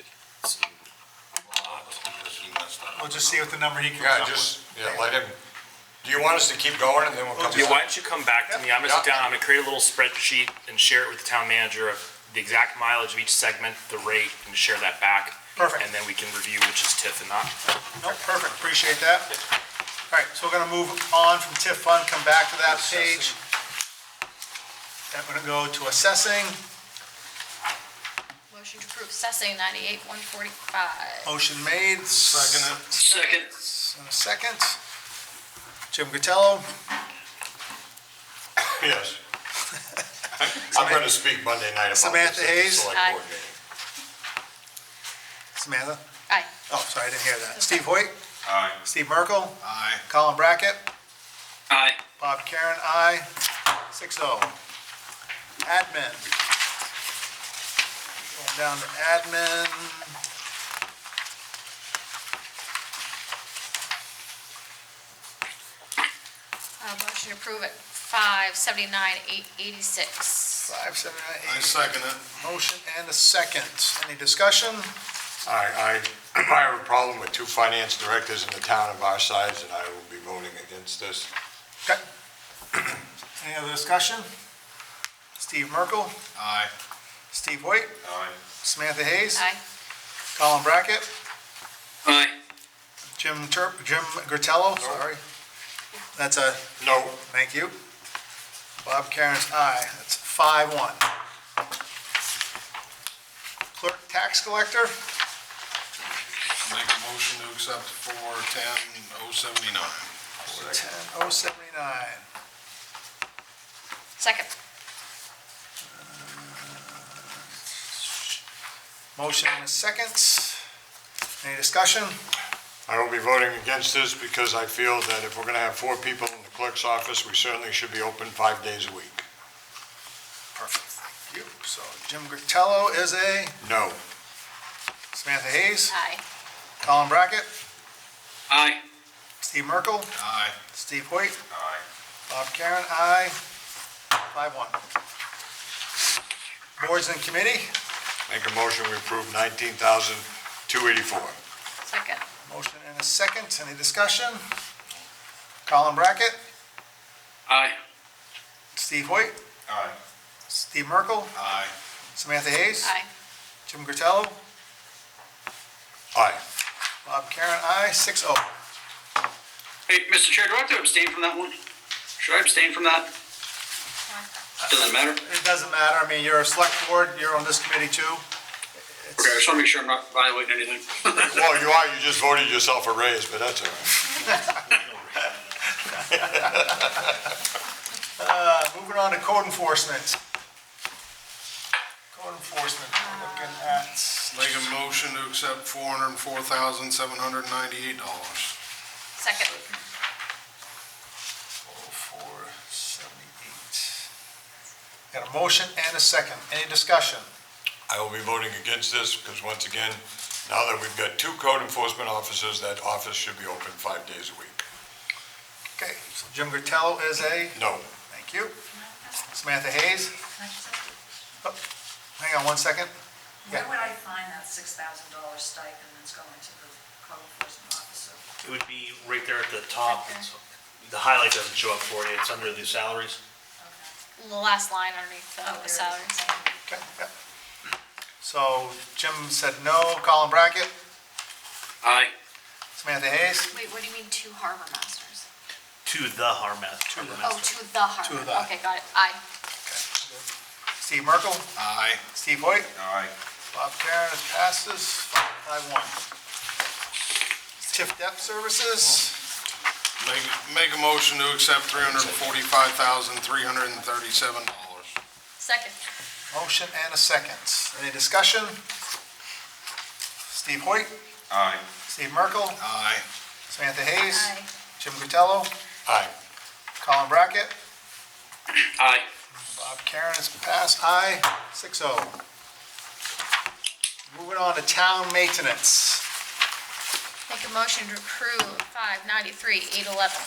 We'll just see what the number he comes Yeah, up just, with. let him, do you want us to keep going and then we'll come Yeah, back? why don't you come back to me? I'm gonna sit down, I'm gonna create a little spreadsheet and share it with the town manager of the exact mileage of each segment, the rate, and share that back. Perfect. And then we can review which is TIF and not. No, perfect, appreciate that. All right, so we're gonna move on from TIF fund, come back to that page. And we're gonna go to assessing, Motion to approve assessing 98,145. motion made. Second it. Second. And a second. Jim Gatello, Yes. I'm gonna speak Monday night about this. Samantha at the Hayes? select Aye. board meeting. Samantha, Aye. oh, sorry, I didn't hear that. Steve Hoyt, Aye. Steve Merkel, Aye. Colin Brackett, Aye. Bob Karen, aye. 6-0. Admin. Going down to admin. Motion to approve at 579,886. 579. I second it. Motion and a second. Any discussion? I have a problem with 2 finance directors in the town of our size, and I will be voting against this. Okay. Any other discussion? Steve Merkel, Aye. Steve Hoyt, Aye. Samantha Hayes, Aye. Colin Brackett, Aye. Jim Gratello, sorry. That's a, No, thank you. Bob Karen's aye. That's 5-1. Clerk tax collector, Make a motion to accept 410,079. 10,079. Second. Motion and a second. Any discussion? I will be voting against this because I feel that if we're gonna have 4 people in the clerk's office, we certainly should be open 5 days a week. Perfect. Thank you. So Jim Gratello is a, No. Samantha Hayes, Aye. Colin Brackett, Aye. Steve Merkel, Aye. Steve Hoyt, Aye. Bob Karen, aye. 5-1. Boards and committee, Make a motion, we approve 19,284. Second. motion and a second. Any discussion? Colin Brackett, Aye. Steve Hoyt, Aye. Steve Merkel, Aye. Samantha Hayes, Aye. Jim Gratello, Aye. Bob Karen, aye. 6-0. Hey, Mr. Chair, do I have to abstain from that one? Should I abstain from that? Doesn't matter? It doesn't matter. I mean, you're a select board, you're on this committee too. Okay, I just want to make sure I'm not violating anything. Well, you are, you just voted yourself a raise, but that's all right. Moving on to code enforcement. Code enforcement, we're looking at Make a motion to accept $404,798. Second. 478. Got a motion and a second. Any discussion? I will be voting against this because once again, Now that we've got 2 code enforcement officers, that office should be open 5 days a week. Okay, so Jim Gratello is a, No, thank you. Samantha Hayes? Oh, hang on one second. Where would I find that $6,000 stipend that's going to the code enforcement officer? It would be right there at the top. The highlight doesn't show up for you, it's under the salaries. The last line underneath Oh, the there it is. salaries. Okay, yep. So Jim said no. Colin Brackett? Aye. Samantha Hayes? Wait, what do you mean two harbor masters? To the harbor master. Oh, to the harbor. To the. Okay, got it. Aye. Steve Merkel? Aye. Steve Hoyt? Aye. Bob Karen passes 5-1. TIF Depth Services? Make a motion to accept $345,337. Second. Motion and a second. Any discussion? Steve Hoyt? Aye. Steve Merkel? Aye. Samantha Hayes? Aye. Jim Gratello? aye. Colin Brackett? Aye. Bob Karen is passed, aye, 6-0. Moving on to town maintenance. Make a motion to approve 593,811.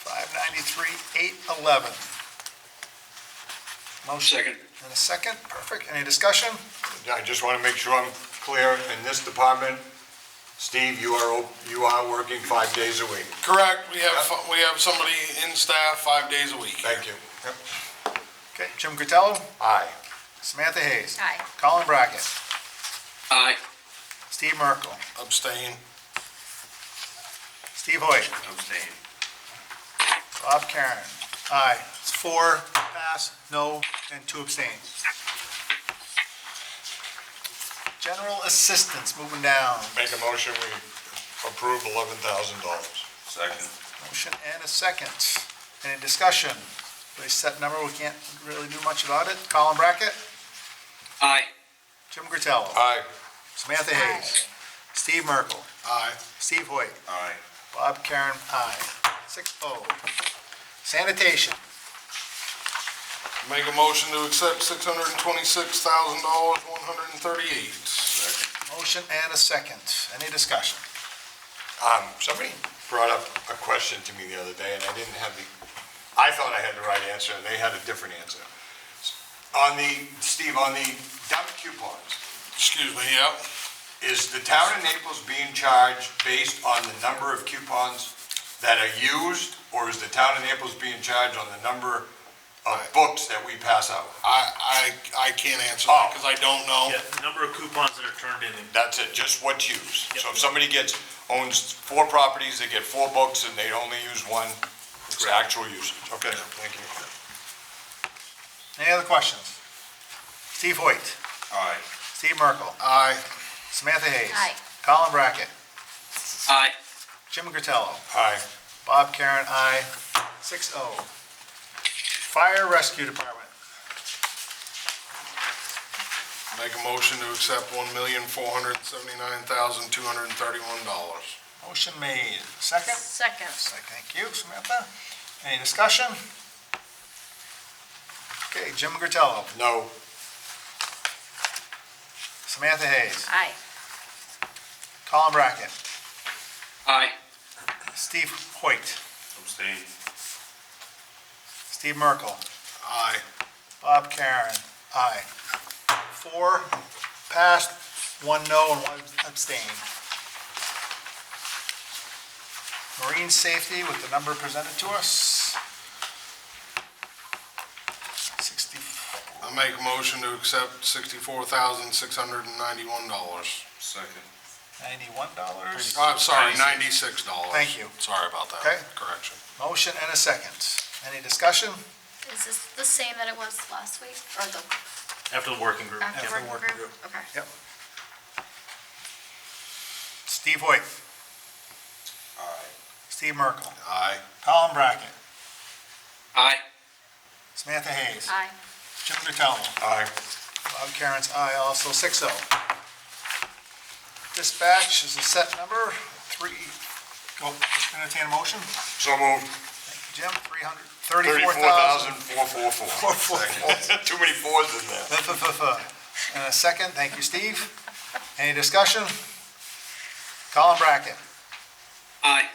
593,811. Motion Second. and a second, perfect. Any discussion? I just want to make sure I'm clear, in this department, Steve, you are working 5 days a week. Correct, we have somebody in staff 5 days a week. Thank you. Yep. Okay, Jim Gratello? Aye. Samantha Hayes? Aye. Colin Brackett? Aye. Steve Merkel? Abstain. Steve Hoyt? Abstain. Bob Karen? Aye. It's 4 pass, no, and 2 abstain. General assistance, moving down. Make a motion, we approve $11,000. Second. Motion and a second. Any discussion? They set number, we can't really do much about it. Colin Brackett? Aye. Jim Gratello? Aye. Samantha Hayes? Steve Merkel? Aye. Steve Hoyt? Aye. Bob Karen, aye. 6-0. Sanitation. Make a motion to accept $626,138. Second. Motion and a second. Any discussion? Somebody brought up a question to me the other day, and I thought I had the right answer, and they had a different answer. Steve, on the dump coupons, Excuse me, yep. is the town of Naples being charged based on the number of coupons that are used, or is the town of Naples being charged on the number of books that we pass out? I can't answer that because I don't know. Yeah, the number of coupons that are turned in. That's it, just what's used. Yep. So if somebody owns 4 properties, they get 4 books, and they only use one, it's actual usage. Okay, thank you. Any other questions? Steve Hoyt? Aye. Steve Merkel? Aye. Samantha Hayes? Aye. Colin Brackett? Aye. Jim Gratello? Aye. Bob Karen, aye. 6-0. Fire Rescue Department. Make a motion to accept $1,479,231. Motion made. Second? Second. Thank you, Samantha. Any discussion? Okay, Jim Gratello. No. Samantha Hayes. Aye. Colin Brackett. Aye. Steve Hoyt. Abstain. Steve Merkel. Aye. Bob Karen. Aye. 4 passed, 1 no, and 1 abstain. Marine safety with the number presented to us. 64. I make a motion to accept $64,691. Second. $91. I'm sorry, $96. Thank you. Sorry about that. Okay. Correction. Motion and a second. Any discussion? Is this the same that it was last week, or the After the working group. after Yeah. working group? Okay. Yep. Steve Hoyt. Aye. Steve Merkel. Aye. Colin Brackett. Aye. Samantha Hayes. Aye. Jim Gratello. Aye. Bob Karen's aye also, 6-0. Dispatch is a set number, 3, entertain a motion. So moved. Thank you, Jim, 34,000. 34,444. Too many fours in there. And a second, thank you, Steve. Any discussion? Colin Brackett. Aye.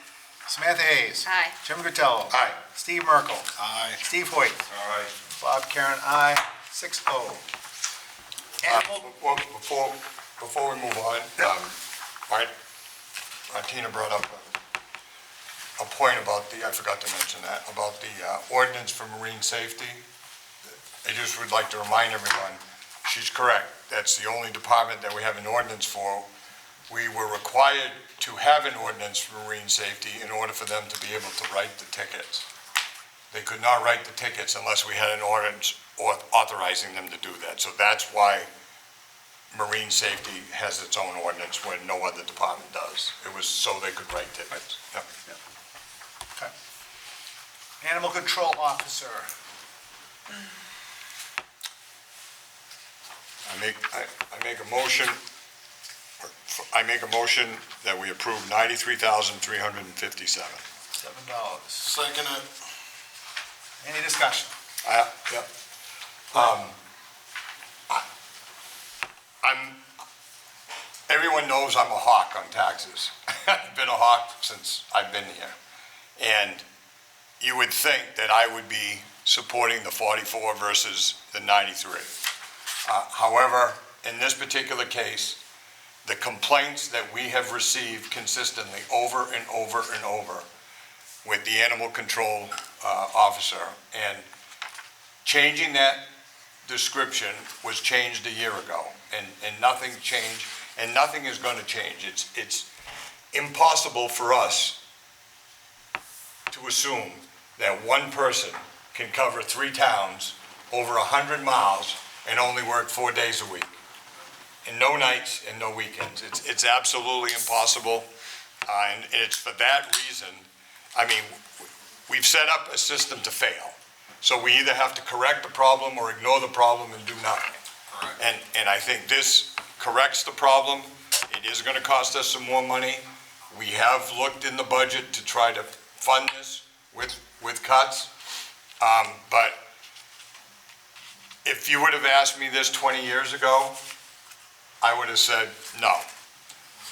Samantha Hayes. Aye. Jim Guttello. Aye. Steve Merkel. Aye. Steve Hoyt. Aye. Bob Karen, aye. 6-0. Animal, Well, before we move on, Tina brought up a point about I forgot to mention that, about the ordinance for marine safety. I just would like to remind everyone, she's correct. That's the only department that we have an ordinance for. We were required to have an ordinance for marine safety in order for them to be able to write the tickets. They could not write the tickets unless we had an ordinance authorizing them to do that. So that's why marine safety has its own ordinance when no other department does. It was so they could write tickets. Yep. okay. Animal Control Officer. I make a motion that we approve $93,357. $7. Second it. Any discussion? Everyone knows I'm a hawk on taxes. I've been a hawk since I've been here. And you would think that I would be supporting the 44 versus the 93. However, in this particular case, the complaints that we have received consistently over and over and over with the animal control officer, and changing that description was changed a year ago, and nothing changed, and nothing is going to change. It's impossible for us to assume that one person can cover 3 towns over 100 miles and only work 4 days a week, and no nights and no weekends. It's absolutely impossible, and it's for that reason. I mean, we've set up a system to fail. So we either have to correct the problem or ignore the problem and do nothing. And I think this corrects the problem. It is going to cost us some more money. We have looked in the budget to try to fund this with cuts. But if you would have asked me this 20 years ago, I would have said no.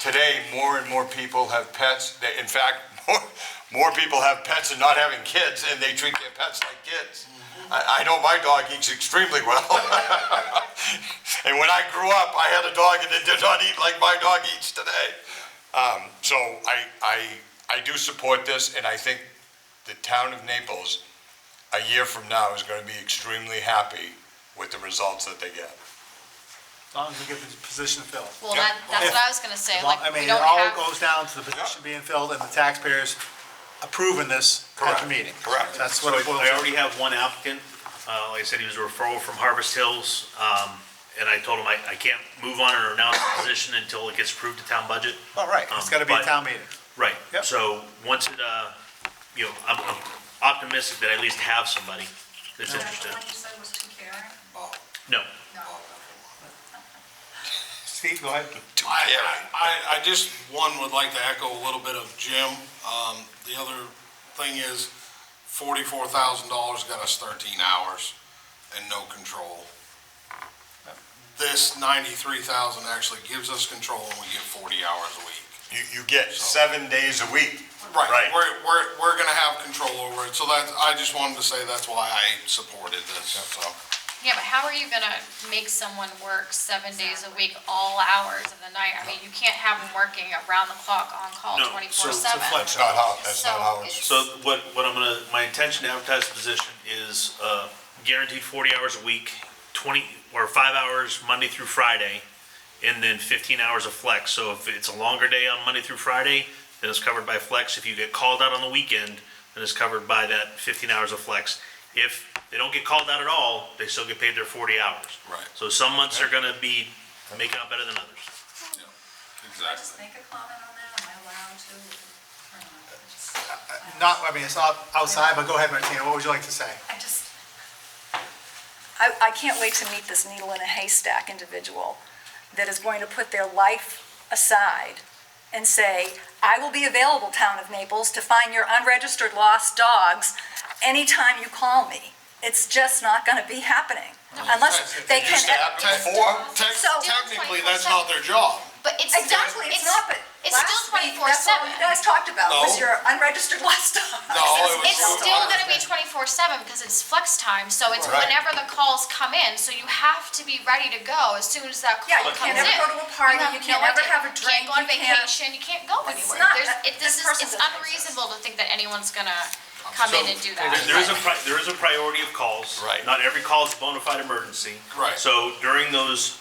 Today, more and more people have pets. In fact, more people have pets and not having kids, and they treat their pets like kids. I know my dog eats extremely well. And when I grew up, I had a dog and it did not eat like my dog eats today. So I do support this, and I think the town of Naples, a year from now, is going to be extremely happy with the results that they get. As long as we get the position filled. Well, that's what I was gonna say, like, I we mean, it don't all have, goes down to the position being filled and the taxpayers approving this at Correct. the meeting. Correct. That's So what it boils I down to. already have one applicant. Like I said, he was a referral from Harvest Hills. And I told him I can't move on or announce the position until it gets approved to town budget. Oh, right, it's gotta be a but- town meeting. Right. Yep. So once it, I'm optimistic that I at least have somebody that's The interested. one you said was too caring? No. No. Steve, go ahead. I just, would like to echo a little bit of Jim. The other thing is $44,000 got us 13 hours and no control. This 93,000 actually gives us control and we get 40 hours a week. You get 7 days a week. Right. We're gonna have control over it, so I just wanted to say that's why I supported this, so. yeah, but how are you gonna make someone work 7 days a week, all hours of the night? I mean, you can't have them working around the clock, on call, No, 24/7. That's not how it's. So what my intention to advertise the position is guaranteed 40 hours a week, 5 hours Monday through Friday, and then 15 hours of flex. So if it's a longer day on Monday through Friday, then it's covered by flex. If you get called out on the weekend, then it's covered by that 15 hours of flex. If they don't get called out at all, they still get paid their 40 hours. Right. So some months are gonna be making out better than others. Can I just Exactly. make a comment on that? Am I allowed to? Or not? Not, I mean, it's not outside, but go ahead, Martina, what would you like to say? I can't wait to meet this needle in a haystack individual that is going to put their life aside and say, I will be available, town of Naples, to find your unregistered lost dogs anytime you call me. It's just not gonna be happening unless they can. Used to happen before. So- Technically, that's not their job. But it's. Exactly, it's not, but It's still Last week, that's 24/7. all you guys talked about, was No. your unregistered livestock. No, it was. It's still gonna be 24/7 because it's flex time, so it's Right. whenever the calls come in, so you have to be ready to go as soon as that Yeah, call you comes in. can't ever go to a party, you can't no ever idea. have a You drink, can't go on you can't- vacation, you can't go It's anywhere. not- This this person it's doesn't unreasonable to think that anyone's gonna come in and do that. There is there is a priority of calls. Right. Not every call is a bona fide emergency. Right. So during those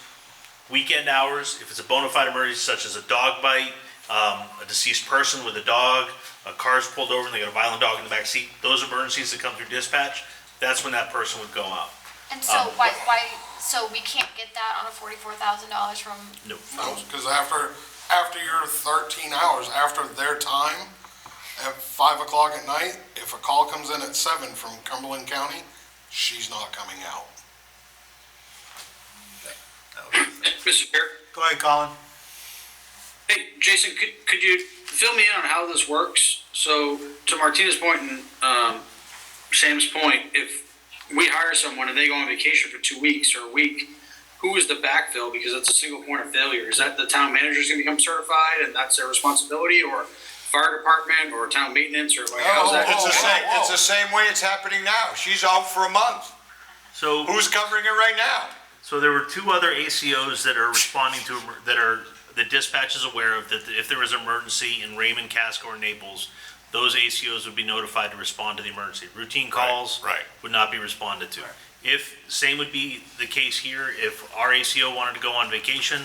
weekend hours, if it's a bona fide emergency such as a dog bite, a deceased person with a dog, a car's pulled over and they got a violent dog in the back seat, those emergencies that come through dispatch, that's when that person would go out. And so why, so we can't get that on a $44,000 from, No. Because after your 13 hours, after their time, at 5 o'clock at night, if a call comes in at 7 from Cumberland County, she's not coming out. Mr. Chair, Go ahead, Colin. hey, Jason, could you fill me in on how this works? So to Martina's point and, Sam's point, if we hire someone and they go on vacation for 2 weeks or a week, who is the backfill? Because it's a single point of failure. Is that the town manager's gonna become certified and that's their responsibility, or fire department, or town maintenance, or like, how's that? It's the same way it's happening now. She's out for a month. So, Who's covering it right now? so there were two other ACOs that are responding to, the dispatch is aware of, that if there was an emergency in Raymond, Casco, or Naples, those ACOs would be notified to respond to the emergency. Routine calls right. would not be responded to. If, same would be the case here, if our ACO wanted to go on vacation,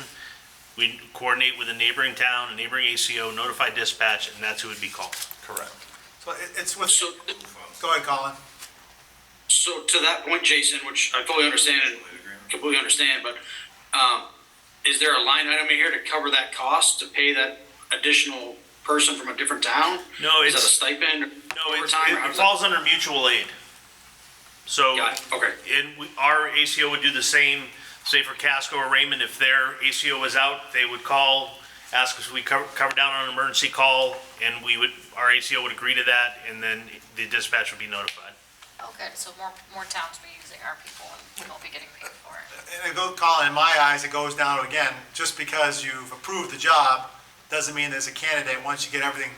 we'd coordinate with a neighboring town, a neighboring ACO, notify dispatch, and that's who would be called. Correct. So it's with, So, go ahead, Colin. so to that point, Jason, which I fully understand and completely understand, but, is there a line item in here to cover that cost, to pay that additional person from a different town? No, Is that a it's, stipend? no, overtime, or how it does that- falls under mutual aid. So, Got it, okay. our ACO would do the same, say for Casco or Raymond, if their ACO was out, they would call, ask us, we cover down on an emergency call, and our ACO would agree to that, and then the dispatch would be notified. oh good, so more towns will be using our people and we'll be getting paid for it. And it goes, Colin, in my eyes, it goes down to, again, just because you've approved the job, doesn't mean there's a candidate. Once you get everything,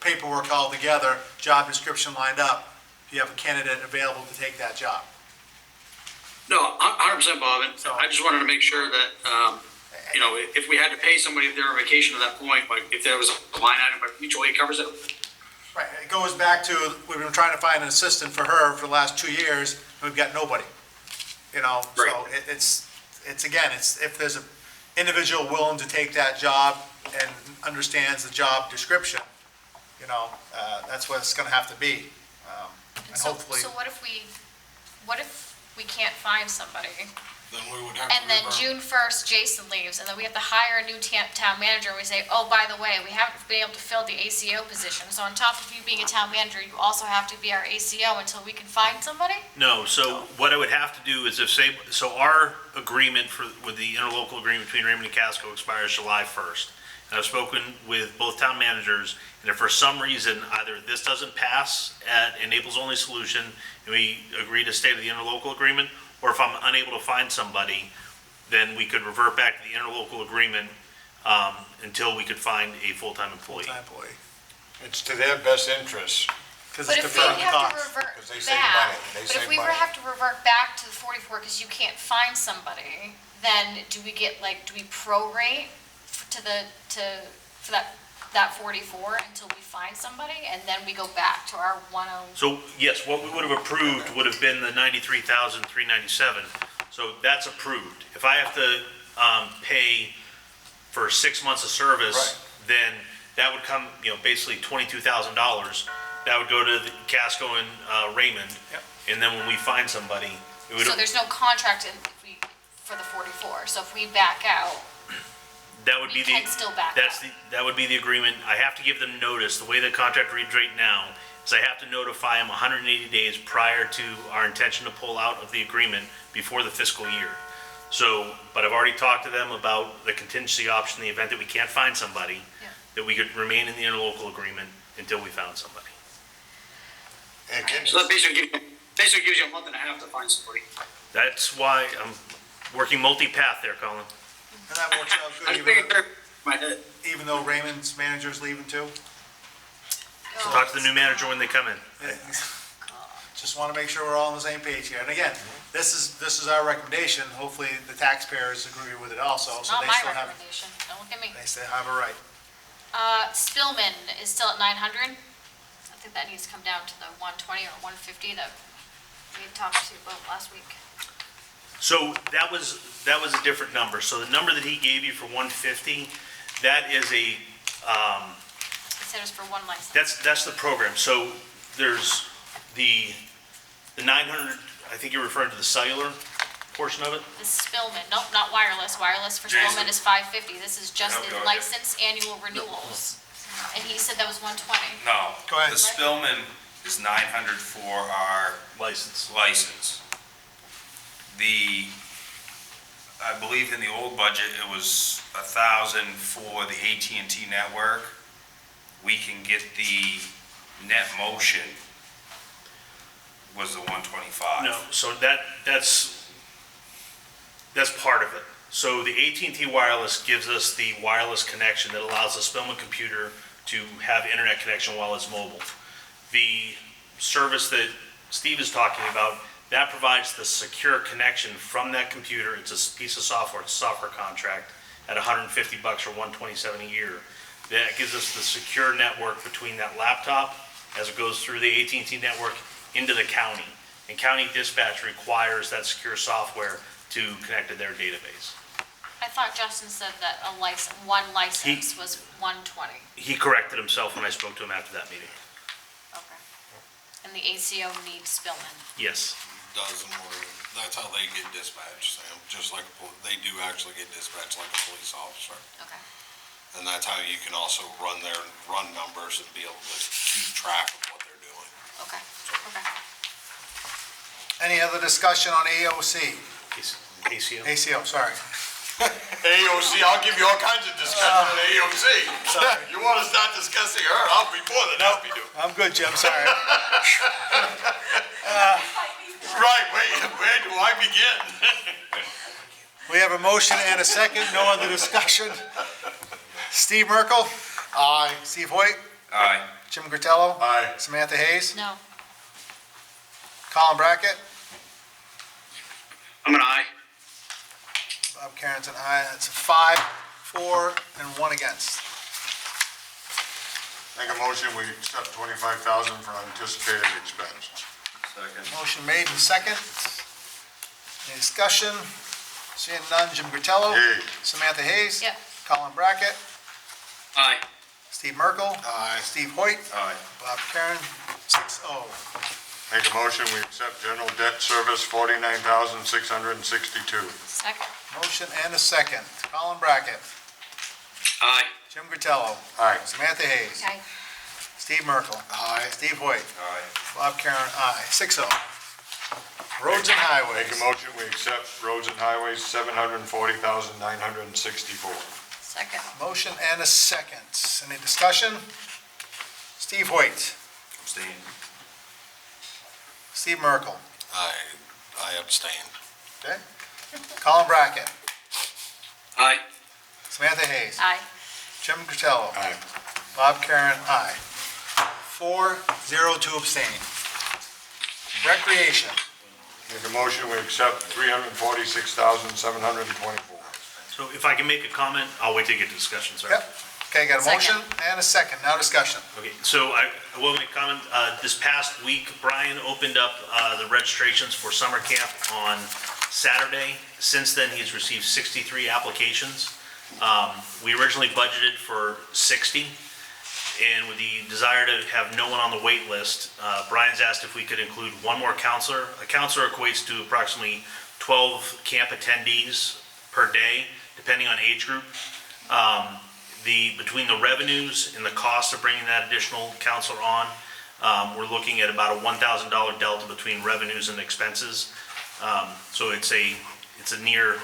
paperwork all together, job description lined up, you have a candidate available to take that job. No, 100%, Bob, and So- I just wanted to make sure that, you know, if we had to pay somebody if they're on vacation at that point, like, if there was a line item, but mutual aid covers it. Right, it goes back to, we've been trying to find an assistant for her for the last 2 years, and we've got nobody. You know, so Right. it's again, it's, if there's an individual willing to take that job and understands the job description, you know, that's what it's gonna have to be. And So, hopefully, so what if we can't find somebody? Then we would have to And then revert. June 1st, Jason leaves, and then we have to hire a new town manager, and we say, oh, by the way, we haven't been able to fill the ACO position, so on top of you being a town manager, you also have to be our ACO until we can find somebody? No, so what I would have to do is so our agreement with the interlocal agreement between Raymond and Casco expires July 1st. And I've spoken with both town managers, and if for some reason either this doesn't pass at a Naples-only solution, and we agree to stay to the interlocal agreement, or if I'm unable to find somebody, then we could revert back to the interlocal agreement until we could find a full-time employee. full-time employee, It's to their best interest. because But it's if we deferring the have to cost. revert 'Cause they save back, money. They but if save we money. have to revert back to the 44 because you can't find somebody, then do we get, like, do we prorate for that 44 until we find somebody, and then we go back to our 10? So, yes, what we would have approved would have been the $93,397. So that's approved. If I have to pay for 6 months of service, then that would come, basically $22,000. That would go to the Casco and Raymond. Yep. And then when we find somebody, it would, So there's no contract for the 44, so if we back out, that would be we the. can still back That's out. that would be the agreement. I have to give them notice. The way the contract reads right now is I have to notify them 180 days prior to our intention to pull out of the agreement before the fiscal year. So, but I've already talked to them about the contingency option in the event that we can't find somebody, Yeah. that we could remain in the interlocal agreement until we found somebody. And again, So that basically gives you a month and a half to find somebody. That's why I'm working multi-path there, Colin. And that works out I good. figured my head. even though Raymond's manager's leaving too? So talk to the new manager when they come in. Just want to make sure we're all on the same page here. And again, this is our recommendation. Hopefully, the taxpayers agree with it also, so Not they my still have, recommendation, don't look at me. they still have a right. Spillman is still at 900. I think that needs to come down to the 120 or 150 that we had talked to about last week. So that was a different number. So the number that he gave you for 150, that is a, He said it was for one license. that's the program. So there's the 900, I think you're referring to the cellular portion of it? The Spillman, nope, not wireless. Wireless for Spillman is 550. This is just the license annual renewals. And he said that was 120. No. Go ahead. The Spillman is 900 for our License. license. I believe in the old budget, it was 1,000 for the AT&T network. We can get the net motion was the 125. No, so that's part of it. So the AT&T wireless gives us the wireless connection that allows the Spillman computer to have internet connection while it's mobile. The service that Steve is talking about, that provides the secure connection from that computer. It's a piece of software, it's a software contract at $150 or $127 a year. That gives us the secure network between that laptop as it goes through the AT&T network into the county. And county dispatch requires that secure software to connect to their database. I thought Justin said that one license was 120. He corrected himself when I spoke to him after that meeting. Okay. And the ACO needs Spillman. Yes. Doesn't work. That's how they get dispatched, Sam, just like, they do actually get dispatched like a police officer. Okay. And that's how you can also run numbers and be able to keep track of what they're doing. Okay. Okay. Any other discussion on AOC? ACO? ACO, sorry. AOC, I'll give you all kinds of discussion on AOC. You want to start discussing her, I'll be more than happy to. I'm good, Jim, sorry. Right, where do I begin? We have a motion and a second, no other discussion. Steve Merkel? Aye. Steve Hoyt? Aye. Jim Gratello? Aye. Samantha Hayes? No. Colin Brackett? I'm an aye. Bob Karen's an aye. That's 5, 4, and 1 against. Make a motion, we accept 25,000 for unanticipated expense. Second. Motion made and second. Any discussion? Seeing none, Jim Gratello? Yay. Samantha Hayes? Yep. Colin Brackett? Aye. Steve Merkel? Aye. Steve Hoyt? Aye. Bob Karen? 6-0. Make a motion, we accept general debt service, 49,662. Second. Motion and a second. Colin Brackett? Aye. Jim Gratello? Aye. Samantha Hayes? Okay. Steve Merkel? Aye. Steve Hoyt? Aye. Bob Karen, aye. 6-0. Roads and highways. Make a motion, we accept roads and highways, 740,964. Second. Motion and a second. Any discussion? Steve Hoyt? Abstain. Steve Merkel? I abstain. Okay. Colin Brackett? Aye. Samantha Hayes? Aye. Jim Gratello? Aye. Bob Karen, aye. 4-0 to abstain. Recreation. Make a motion, we accept 346,724. So if I can make a comment, I'll wait till you get to discussion, sorry. Yep. Okay, got a motion and a second. Now discussion. Okay, so I will make a comment. This past week, Brian opened up the registrations for summer camp on Saturday. Since then, he's received 63 applications. We originally budgeted for 60, and with the desire to have no one on the wait list, Brian's asked if we could include one more counselor. A counselor equates to approximately 12 camp attendees per day, depending on age group. Between the revenues and the cost of bringing that additional counselor on, we're looking at about a $1,000 delta between revenues and expenses. So it's a near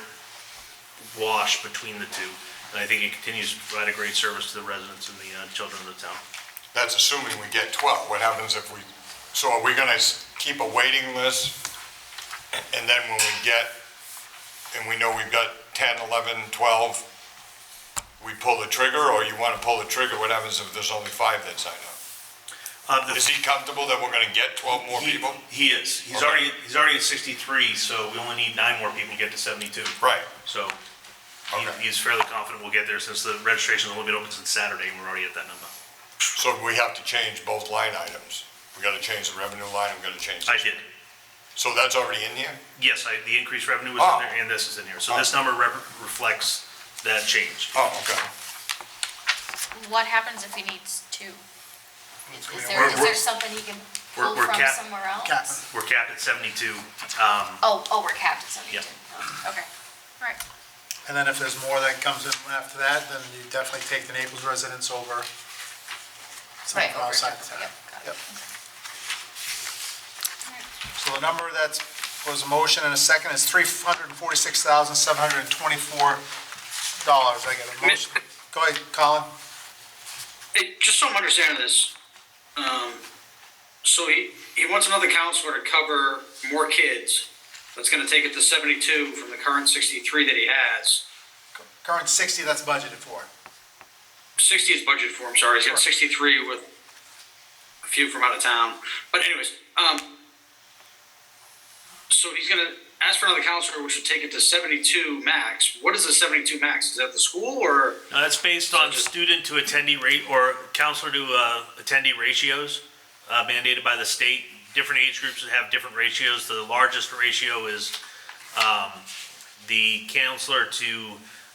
wash between the two. And I think it continues to provide a great service to the residents and the children of the town. That's assuming we get 12. What happens if we, so are we gonna keep a waiting list? And then when we get, and we know we've got 10, 11, 12, we pull the trigger, or you wanna pull the trigger, what happens if there's only 5 that sign up? Is he comfortable that we're gonna get 12 more people? He is. He's Okay. already at 63, so we only need 9 more people to get to 72. Right, So okay. he's fairly confident we'll get there since the registration's only been open since Saturday and we're already at that number. So we have to change both line items. We gotta change the revenue line, we gotta change I this. did. So that's already in here? Yes, the increased revenue was Oh. in there and this is in here. So this number reflects that change. Oh, okay. What happens if he needs 2? Is We're- there something he can pull we're from capped. somewhere else? We're capped at 72. Oh, we're capped at 72. Yeah. Oh, okay, all right. And then if there's more that comes in after that, then you definitely take the Naples residents over Right, something over outside to- the town. yep, got it. Yep. So the number that was a motion and a second is $346,724. I get a motion. Go ahead, Colin. Hey, just so I'm understanding this, so he wants another counselor to cover more kids. That's gonna take it to 72 from the current 63 that he has. Current 60, that's budgeted for. 60 is budgeted for, I'm sorry, he's got 63 with a few from out of town. But anyways, so he's gonna ask for another counselor, which would take it to 72 max. What is the 72 max? Is that the school or? Now, that's based on student to attendee rate or counselor to attendee ratios mandated by the state. Different age groups have different ratios. The largest ratio is the counselor to,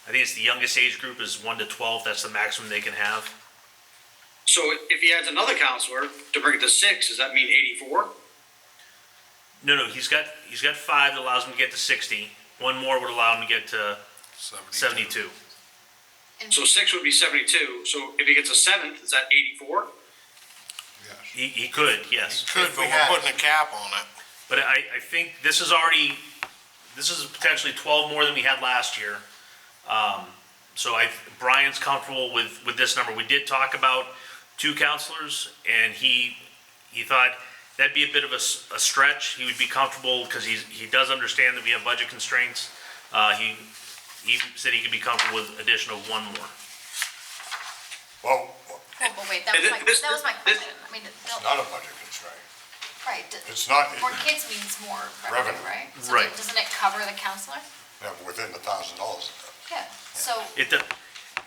I think it's the youngest age group is 1 to 12. That's the maximum they can have. So if he adds another counselor to bring it to 6, does that mean 84? No, he's got 5 that allows him to get to 60. One more would allow him to get to 72. So 6 would be 72. So if he gets a 7th, is that 84? He could, yes. Could, but we're putting a cap on it. But I think this is potentially 12 more than we had last year. So Brian's comfortable with this number. We did talk about 2 counselors, and he thought that'd be a bit of a stretch. He would be comfortable, because he does understand that we have budget constraints. He said he could be comfortable with additional 1 more. Well, But wait, that was my question. I mean, it's not a budget constraint. right, It's not, more kids means more revenue, Revenue. right? So Right. doesn't it cover the counselor? within the $1,000. Yeah, so,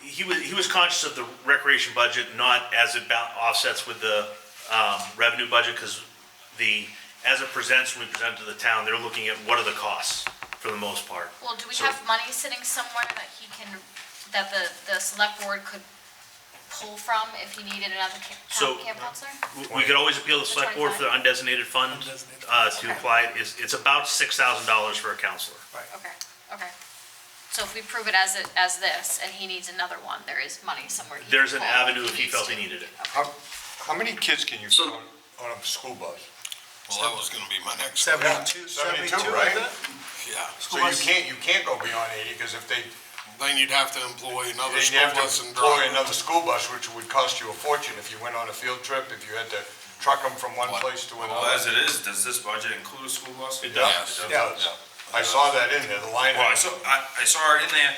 He was conscious of the recreation budget, not as it offsets with the revenue budget, because as it presents, when we present it to the town, they're looking at what are the costs for the most part. well, do we So- have money sitting somewhere that he can, that the select board could pull from if he needed another So- camp counselor? We could always appeal the select board for the undesignated fund to apply it. It's about $6,000 for a counselor. Okay. So if we prove it as this, and he needs another one, there is money somewhere he can There's an pull avenue if he needs felt to. he needed it. How many kids can you So- put on a school bus? Well, that was gonna be my next. 72, 72, 72, right? isn't it? Yeah. So you can't go beyond 80, because if they, Then you'd have to employ another then you school have bus to and employ drive. another school bus, which would cost you a fortune if you went on a field trip, if you had to truck them from one place to Well, another. as it is, does this budget include a school bus? It Yeah, does. it does. I saw that in there, the line. Well, I saw it in there,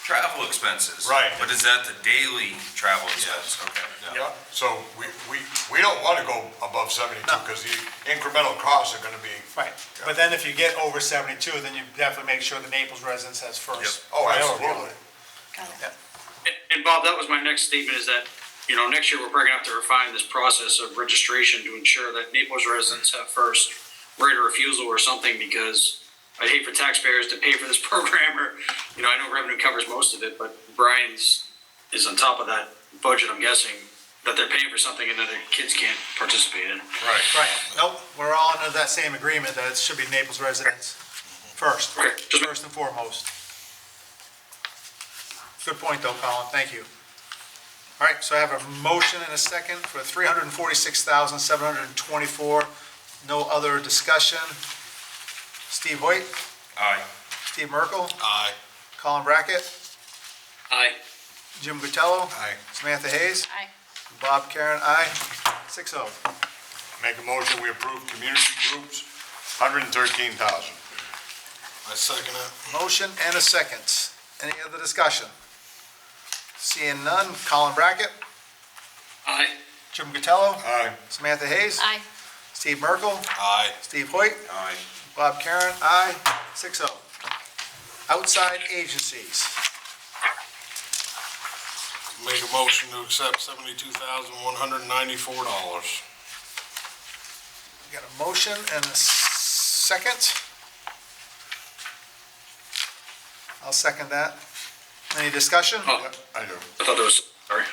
travel expenses. Right. But is that the daily travel expense? Okay. Yeah, so we don't want to go above 72, No. because the incremental costs are going to be. Right, but then if you get over 72, then you definitely make sure the Naples residence has first. Oh, priority. absolutely. And Bob, that was my next statement, is that, next year we're probably gonna have to refine this process of registration to ensure that Naples residents have first right of refusal or something, because I'd hate for taxpayers to pay for this program, or, I know revenue covers most of it, but Brian's is on top of that budget, I'm guessing, that they're paying for something and that their kids can't participate in. Right, nope, we're all under that same agreement that it should be Naples residents first, Okay, just- first and foremost. Good point though, Colin, thank you. All right, so I have a motion and a second for $346,724. No other discussion. Steve Hoyt, Aye. Steve Merkel, Aye. Colin Brackett, Aye. Jim Gutello, Aye. Samantha Hayes, Aye. Bob Karen, aye. 6-0. Make a motion, we approve community groups, 113,000. I second it. Motion and a second. Any other discussion? Seeing none, Colin Brackett, Aye. Jim Gatello, Aye. Samantha Hayes, Aye. Steve Merkel, Aye. Steve Hoyt, Aye. Bob Karen, aye, 6-0. Outside agencies, Make a motion to accept $72,194. got a motion and a second. I'll second that. Any discussion? Oh, I do. I thought there was, sorry.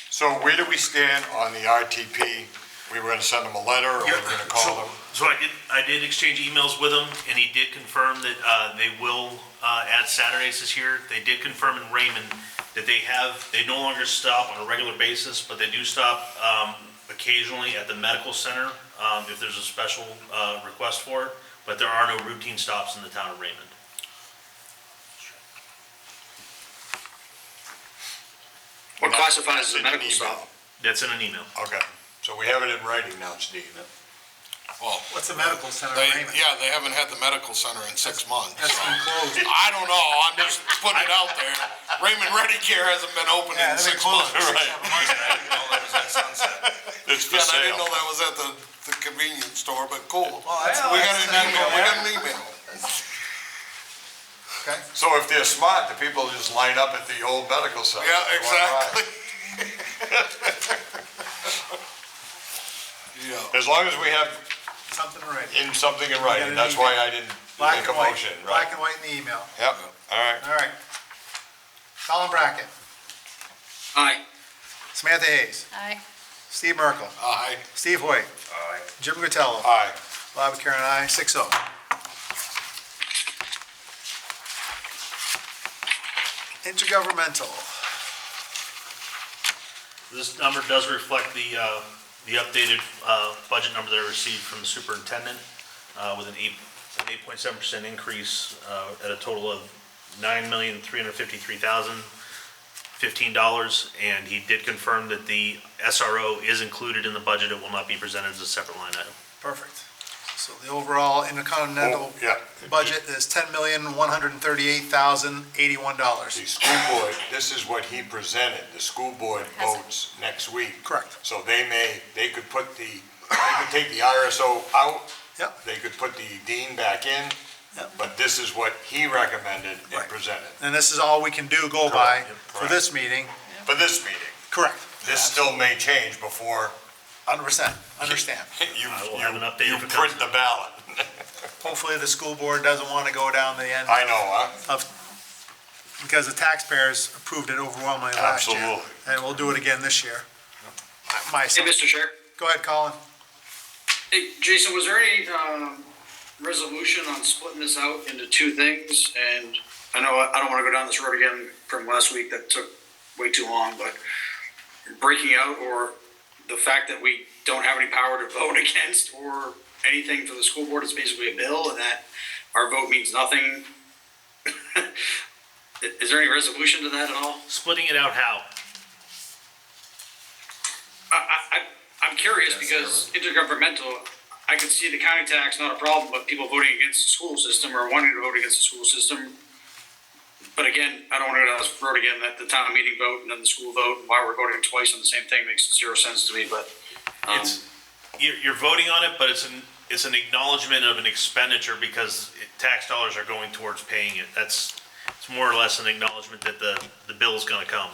So where do we stand on the RTP? We were gonna send them a letter, or we were gonna call them? So I did exchange emails with him, and he did confirm that they will add Saturdays this year. They did confirm in Raymond that they no longer stop on a regular basis, but they do stop occasionally at the medical center if there's a special request for it, but there are no routine stops in the town of Raymond. What classifies as a In an medical email. stop? That's in an email. Okay, so we have it in writing now, Steve. Well, What's the medical center they, in Raymond? yeah, they haven't had the medical center in 6 months. That's been closed. I don't know, I'm just putting it out there. Raymond Ready Care hasn't been open Yeah, in they've been 6 months. closed. It's for Yeah, I didn't sale. know that was at the convenience store, but cool. Well, that's- We got that's an email, we got an email. Okay, So if they're smart, the people just line up at the old medical center. Yeah, They wanna exactly. ride. Yeah. As long as we have something right. something in got writing, an that's email. why I didn't Black make a and white, motion, black right? and white in the email. Yep, all right. All right. Colin Brackett, Aye. Samantha Hayes, Aye. Steve Merkel, Aye. Steve Hoyt, Aye. Jim Gatello, Aye. Bob Karen, aye, 6-0. Intergovernmental, This number does reflect the updated budget number that I received from the superintendent with an 8.7% increase at a total of $9,353,015. And he did confirm that the SRO is included in the budget. It will not be presented as a separate line item. perfect. So the overall intercontinental Oh, yeah. budget is $10,138,081. The school board, this is what he presented, the school board votes next week. Correct. So they could take the RSO out. Yep. They could put the dean back in. Yep. But this is what he recommended and Right. presented And this is all we can go by for Correct. this meeting. for this meeting. Correct. This still may change before 100%, understand. you I will have an update if it print comes. the ballot. Hopefully the school board doesn't want to go down the end I know, huh? because the taxpayers approved it overwhelmingly last year. Absolutely. And we'll do it again this year. My, Hey, Mr. Chair. go ahead, Colin. Hey, Jason, was there any resolution on splitting this out into two things? And I know I don't want to go down this road again from last week, that took way too long, but breaking out, or the fact that we don't have any power to vote against or anything for the school board, it's basically a bill, and that our vote means nothing. Is there any resolution to that at all? Splitting it out how? I'm curious, because intergovernmental, I could see the county tax, not a problem, but people voting against the school system or wanting to vote against the school system. But again, I don't want to go down this road again, that the town meeting vote and then the school vote, and why we're voting twice on the same thing makes zero sense to me, but. You're voting on it, but it's an acknowledgement of an expenditure because tax dollars are going towards paying it. It's more or less an acknowledgement that the bill is gonna come.